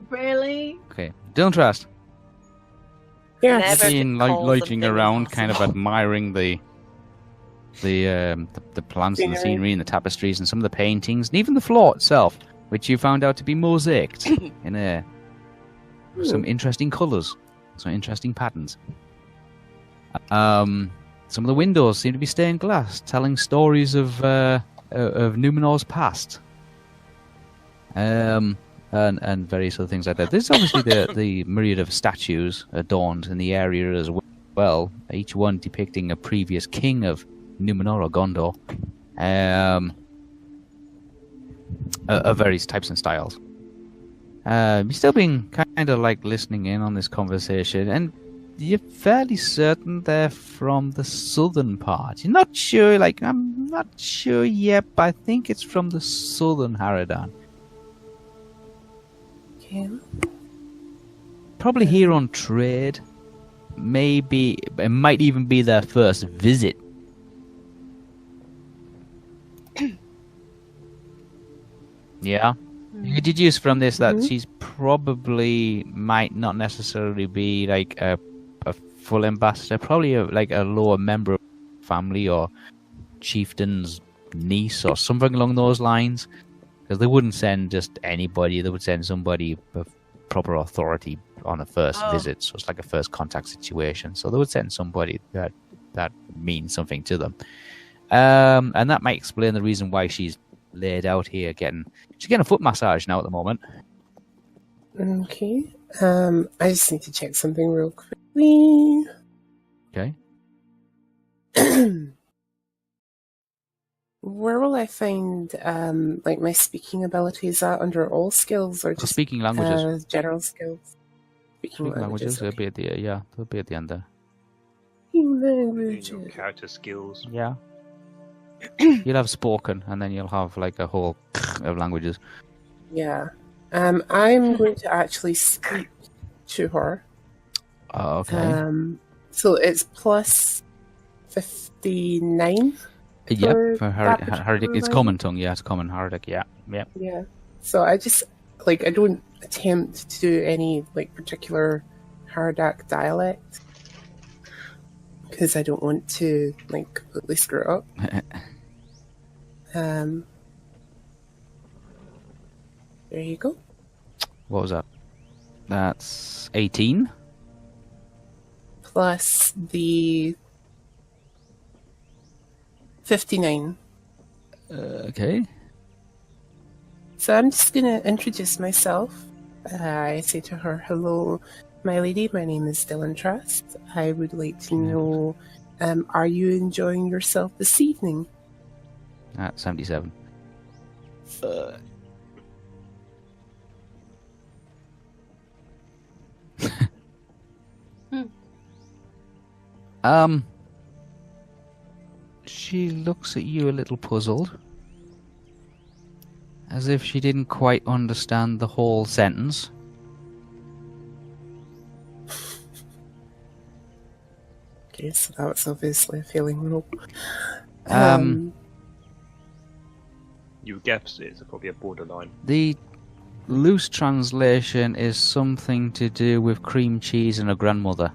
Speaker 3: Really?
Speaker 2: Okay, don't trust.
Speaker 6: Yeah.
Speaker 4: Never
Speaker 2: Seeing
Speaker 4: calls
Speaker 2: loitering
Speaker 4: them
Speaker 2: around,
Speaker 4: impossible.
Speaker 2: kind of admiring the the plants and the scenery and the tapestries and some of the paintings and even the floor itself, which you found out to be mosaiced in some interesting colours, some interesting patterns. Some of the windows seem to be stained glass, telling stories of Numenor's past. And various other things like that. There's obviously the myriad of statues adorned in the area as well, each one depicting a previous king of Numenor or Gondor, of various types and styles. You're still being kind of like listening in on this conversation, and you're fairly certain they're from the southern part. You're not sure, like, I'm not sure yet, but I think it's from the southern Haradan.
Speaker 6: Okay.
Speaker 2: Probably here on trade. Maybe it might even be their first visit. Yeah. You could deduce from this that she's probably might not necessarily be like a full ambassador, probably like a lower member of the family or chieftain's niece or something along those lines. Because they wouldn't send just anybody, they would send somebody of proper authority on a first visit, so it's like a first contact situation. So they would send somebody that means something to them. And that might explain the reason why she's laid out here she's getting a foot massage now at the moment.
Speaker 6: Okay. I just need to check something real quickly.
Speaker 2: Okay.
Speaker 6: Where will I find like my speaking abilities at, under all skills or just
Speaker 2: speaking languages?
Speaker 6: General skills. Speaking languages.
Speaker 2: They'll be at the they'll be at the end there.
Speaker 6: Speaking languages.
Speaker 5: Your character skills.
Speaker 2: Yeah. You'll have spoken, and then you'll have like a whole of languages.
Speaker 6: Yeah. I'm going to actually speak to her.
Speaker 2: Okay.
Speaker 6: So it's plus 59.
Speaker 2: Yeah, for Herdic, it's common tongue. Yeah, it's common Herdic. Yeah.
Speaker 6: Yeah. So I just I don't attempt to do any like particular Herdic dialect because I don't want to like completely screw it up. There you go.
Speaker 2: What was that? That's 18
Speaker 6: plus the 59.
Speaker 2: Okay.
Speaker 6: So I'm just going to introduce myself. I say to her, "Hello, my lady. My name is Dylan Trust. I would like to know, are you enjoying yourself this evening?"
Speaker 2: At 77. She looks at you a little puzzled, as if she didn't quite understand the whole sentence.
Speaker 6: Okay, so that was obviously a failing roll.
Speaker 5: You guessed it's probably a borderline.
Speaker 2: The loose translation is something to do with cream cheese and a grandmother.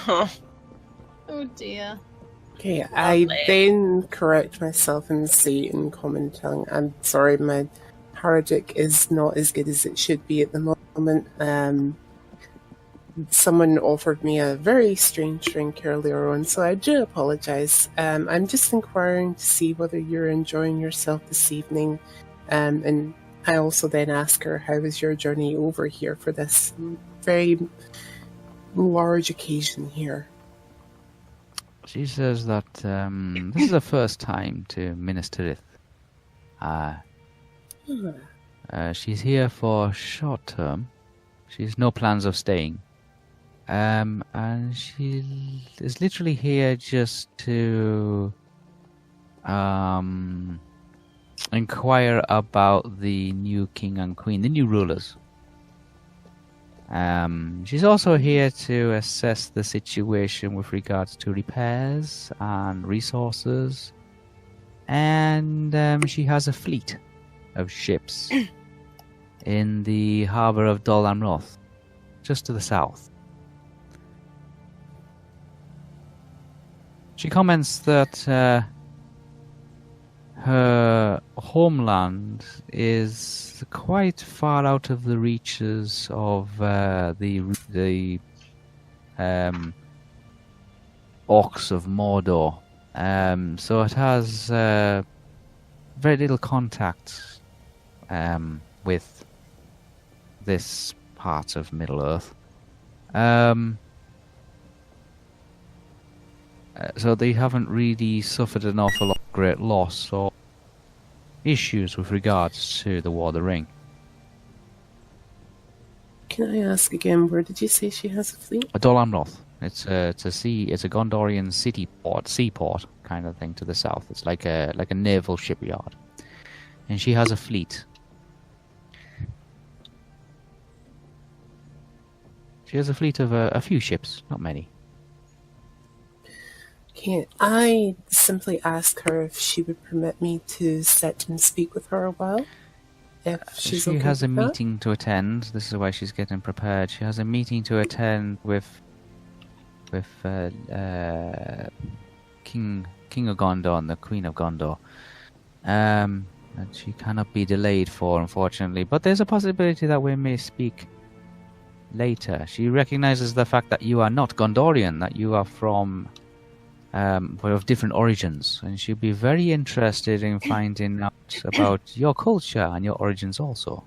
Speaker 3: Oh dear.
Speaker 6: Okay, I then correct myself and say in common tongue, "I'm sorry, my Herdic is not as good as it should be at the moment. Someone offered me a very strange drink earlier on, so I do apologise. I'm just inquiring to see whether you're enjoying yourself this evening." And I also then ask her, "How was your journey over here for this very large occasion here?"
Speaker 2: She says that this is her first time to Minas Tirith. She's here for short term. She's no plans of staying. And she is literally here just to inquire about the new king and queen, the new rulers. She's also here to assess the situation with regards to repairs and resources. And she has a fleet of ships in the harbour of Dol Amroth, just to the south. She comments that her homeland is quite far out of the reaches of the orcs of Mordor. So it has very little contact with this part of Middle-earth. So they haven't really suffered an awful lot of great loss or issues with regards to the War of the Ring.
Speaker 6: Can I ask again, where did you say she has a fleet?
Speaker 2: Dol Amroth. It's a Gondorian seaport kind of thing to the south. It's like a naval shipyard, and she has a fleet. She has a fleet of a few ships, not many.
Speaker 6: Can I simply ask her if she would permit me to sit and speak with her a while? If she's
Speaker 2: She
Speaker 6: okay
Speaker 2: has a
Speaker 6: with that?
Speaker 2: meeting to attend. This is why she's getting prepared. She has a meeting to attend with King of Gondor and the Queen of Gondor. And she cannot be delayed for, unfortunately. But there's a possibility that we may speak later. She recognizes the fact that you are not Gondorian, that you are from of different origins, and she'll be very interested in finding out about your culture and your origins also.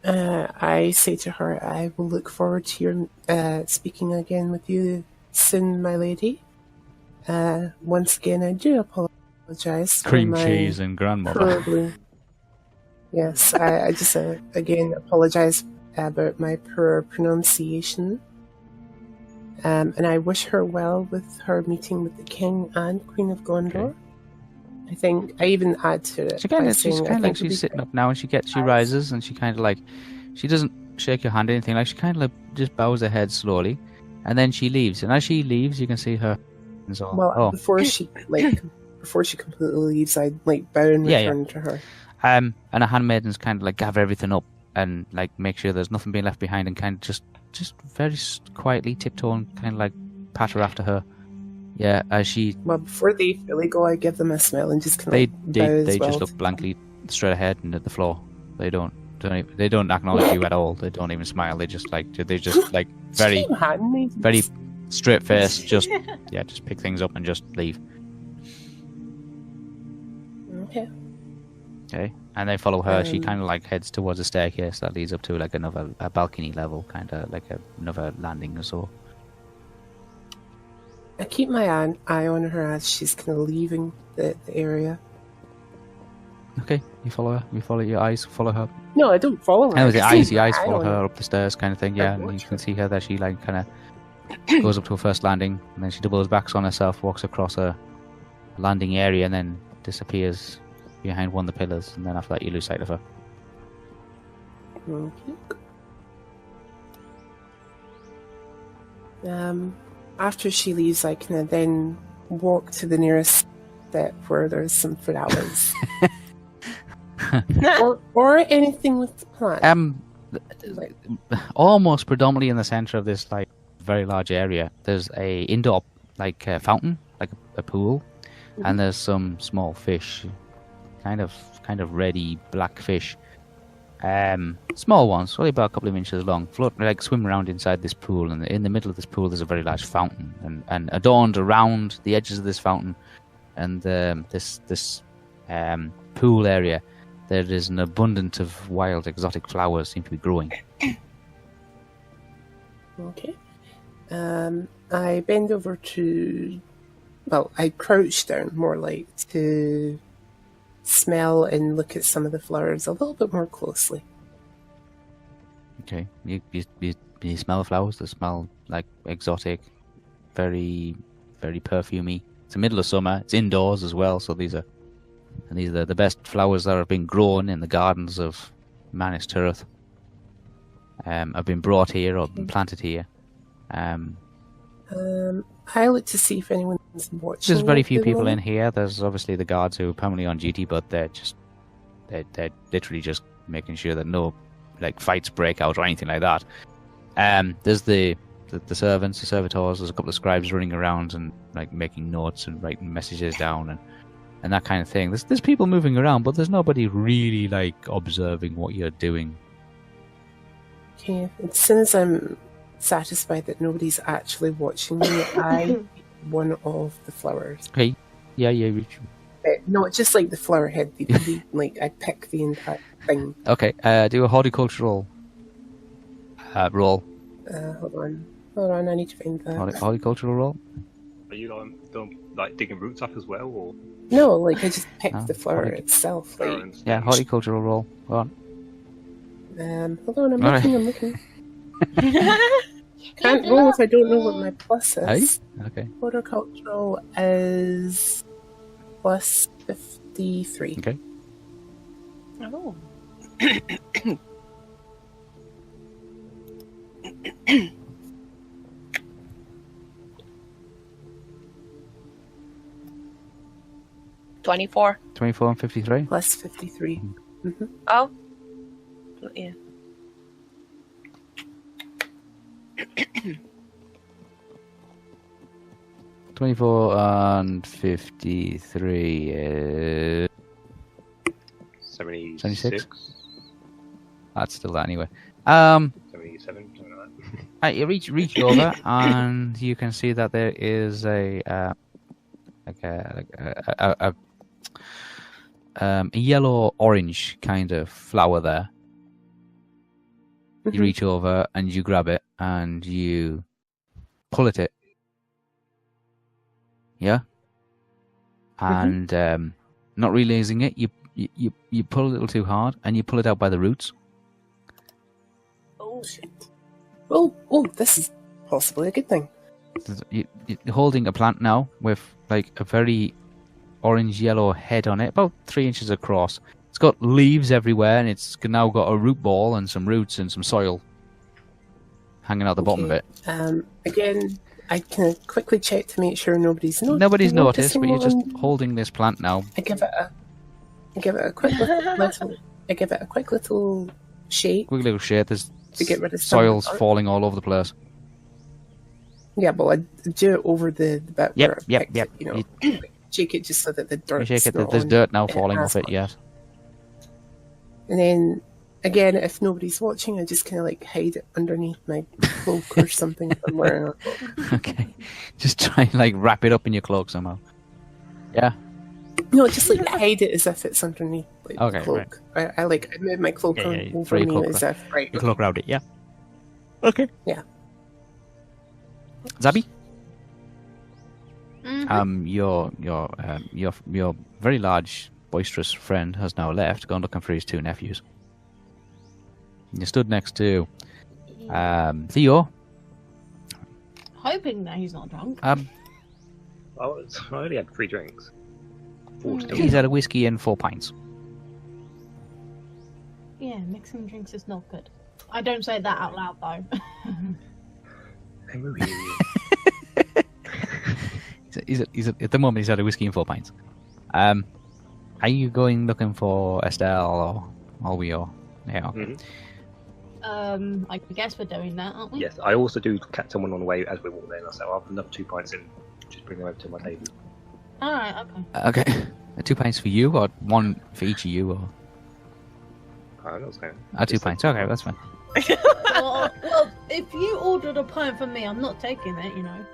Speaker 6: I say to her, I will look forward to your speaking again with you soon, my lady. Once again, I do apologize for
Speaker 2: Cream
Speaker 6: my
Speaker 2: cheese and grandmother.
Speaker 6: horribly... Yes, I just again apologize about my poor pronunciation. And I wish her well with her meeting with the King and Queen of Gondor.
Speaker 2: Okay.
Speaker 6: I think I even add to it.
Speaker 2: She's
Speaker 6: by
Speaker 2: kind of
Speaker 6: saying I
Speaker 2: like
Speaker 6: think
Speaker 2: she's
Speaker 6: it'd
Speaker 2: sitting
Speaker 6: be
Speaker 2: up now, and she rises, and she kind of like, she doesn't shake your hand or anything. Like she kind of like just bows her head slowly, and then she leaves. And as she leaves, you can see her.
Speaker 6: Well, before she completely leaves, I'd like bow and return to her.
Speaker 2: And a handmaidens kind of like gather everything up and like make sure there's nothing being left behind, and kind of just very quietly tiptoe and kind of like patter after her. Yeah, as she.
Speaker 6: Well, before they fully go, I give them a smell and just kind of bow as
Speaker 2: they
Speaker 6: well.
Speaker 2: just look blankly straight ahead and at the floor. They don't acknowledge you at all. They don't even smile. They just like very very straight face. Just pick things up and just leave. Okay, and they follow her. She kind of like heads towards a staircase that leads up to like a balcony level, kind of like another landing or so.
Speaker 6: I keep my eye on her as she's kind of leaving the area.
Speaker 2: Okay, you follow her. You follow your eyes. Follow her.
Speaker 6: No, I don't follow her.
Speaker 2: No, the eyes follow her up the stairs, kind of thing. Yeah, and you can see her that she like kind of goes up to her first landing, and then she doubles back on herself, walks across a landing area, and then disappears behind one of the pillars. And then after that, you lose sight of her.
Speaker 6: Okay. After she leaves, I can then walk to the nearest step where there's some flowers. or anything with the plant.
Speaker 2: Almost predominantly in the center of this like very large area, there's a indoor like fountain, like a pool, and there's some small fish, kind of reddy black fish. Small ones, only about a couple of inches long, floating like swim around inside this pool, and in the middle of this pool there's a very large fountain, and adorned around the edges of this fountain and this pool area, there is an abundance of wild exotic flowers seem to be growing.
Speaker 6: Okay. I bend over to, well, I crouch down more like to smell and look at some of the flowers a little bit more closely.
Speaker 2: Okay, you smell the flowers. They smell like exotic, very, very perfumey. It's the middle of summer. It's indoors as well, so these are the best flowers that have been grown in the gardens of Manus Tirith. Have been brought here or been planted here.
Speaker 6: I look to see if anyone's watching.
Speaker 2: There's very few people in here. There's obviously the guards who are permanently on duty, but they're literally just making sure that no like fights break out or anything like that. There's the the servants, the servitors. There's a couple of scribes running around and like making notes and writing messages down and that kind of thing. There's people moving around, but there's nobody really like observing what you're doing.
Speaker 6: Okay, as soon as I'm satisfied that nobody's actually watching me, I one of the flowers.
Speaker 2: Okay, yeah, reach.
Speaker 6: Not just like the flower head, like I pick the entire thing.
Speaker 2: Okay, do a horticultural roll.
Speaker 6: Hold on, I need to find that.
Speaker 2: Horticultural roll?
Speaker 5: Are you like digging roots up as well, or?
Speaker 6: No, like I just picked
Speaker 2: No,
Speaker 6: the flower itself. Like,
Speaker 2: Yeah, horticultural roll. Go on.
Speaker 6: hold on, I'm
Speaker 2: Alright.
Speaker 6: looking. Can't roll if I don't know what my plus is.
Speaker 2: Okay.
Speaker 6: Horticultural is plus 53.
Speaker 2: Okay.
Speaker 4: Oh. 24.
Speaker 2: 24 and 53?
Speaker 6: Plus 53. Mm-hmm.
Speaker 4: Oh. Yeah.
Speaker 2: $24 and 53 is
Speaker 5: 76.
Speaker 2: That's still that anyway.
Speaker 5: 77, something like that.
Speaker 2: You reach over and you can see that there is a yellow-orange kind of flower there. You reach over and you grab it and you pull at it. Yeah? And not realizing it, you pull a little too hard and you pull it out by the roots.
Speaker 6: Oh, shit. Oh, this is possibly a good thing.
Speaker 2: You're holding a plant now with like a very orange-yellow head on it, about 3 inches across. It's got leaves everywhere, and it's now got a root ball and some roots and some soil hanging out the bottom of it.
Speaker 6: Again, I can quickly check to make sure nobody's noticed.
Speaker 2: Nobody's noticed, but you're just
Speaker 6: noticing
Speaker 2: holding this plant now.
Speaker 6: I give it a quick little. I give it a quick little shake.
Speaker 2: Quick little shade. There's
Speaker 6: To get rid of some
Speaker 2: soil's
Speaker 6: dirt.
Speaker 2: falling all over the place.
Speaker 6: Yeah, but I do it over the bit
Speaker 2: Yep,
Speaker 6: where I
Speaker 2: yep,
Speaker 6: picked
Speaker 2: yep.
Speaker 6: it, you know, shake it just so that the dirt.
Speaker 2: You shake it. There's dirt now falling off it. Yes.
Speaker 6: And then again, if nobody's watching, I just kind of like hide it underneath my cloak or something if I'm wearing a cloak.
Speaker 2: Okay. Just try and like wrap it up in your cloak somehow. Yeah.
Speaker 6: No, just like hide it as if it's underneath like
Speaker 2: Okay,
Speaker 6: the cloak. I move my cloak
Speaker 2: Yeah, you
Speaker 6: over
Speaker 2: throw your
Speaker 6: me
Speaker 2: cloak
Speaker 6: as if right.
Speaker 2: Your cloak around it. Yeah. Okay.
Speaker 6: Yeah.
Speaker 2: Zabi.
Speaker 3: Mhm.
Speaker 2: Your very large, boisterous friend has now left, gone looking for his two nephews. You stood next to Theo.
Speaker 3: Hoping that he's not drunk.
Speaker 5: I only had 3 drinks. 4 to
Speaker 2: He's had a whiskey and 4 pints.
Speaker 3: Yeah, mixing drinks is not good. I don't say that out loud though.
Speaker 2: He's at the moment he's had a whiskey and 4 pints. Are you going looking for Estelle or are we all? Yeah. Okay.
Speaker 3: I guess we're doing that, aren't we?
Speaker 5: Yes, I also do catch someone on the way as we walk there, so I'll have another 2 pints in. Just bring them over to my table.
Speaker 3: Alright, okay.
Speaker 2: Okay. 2 pints for you or 1 for each of you or?
Speaker 5: I know what's going on.
Speaker 2: 2 pints. Okay, that's fine.
Speaker 3: well, if you ordered a pint for me, I'm not taking it, you know.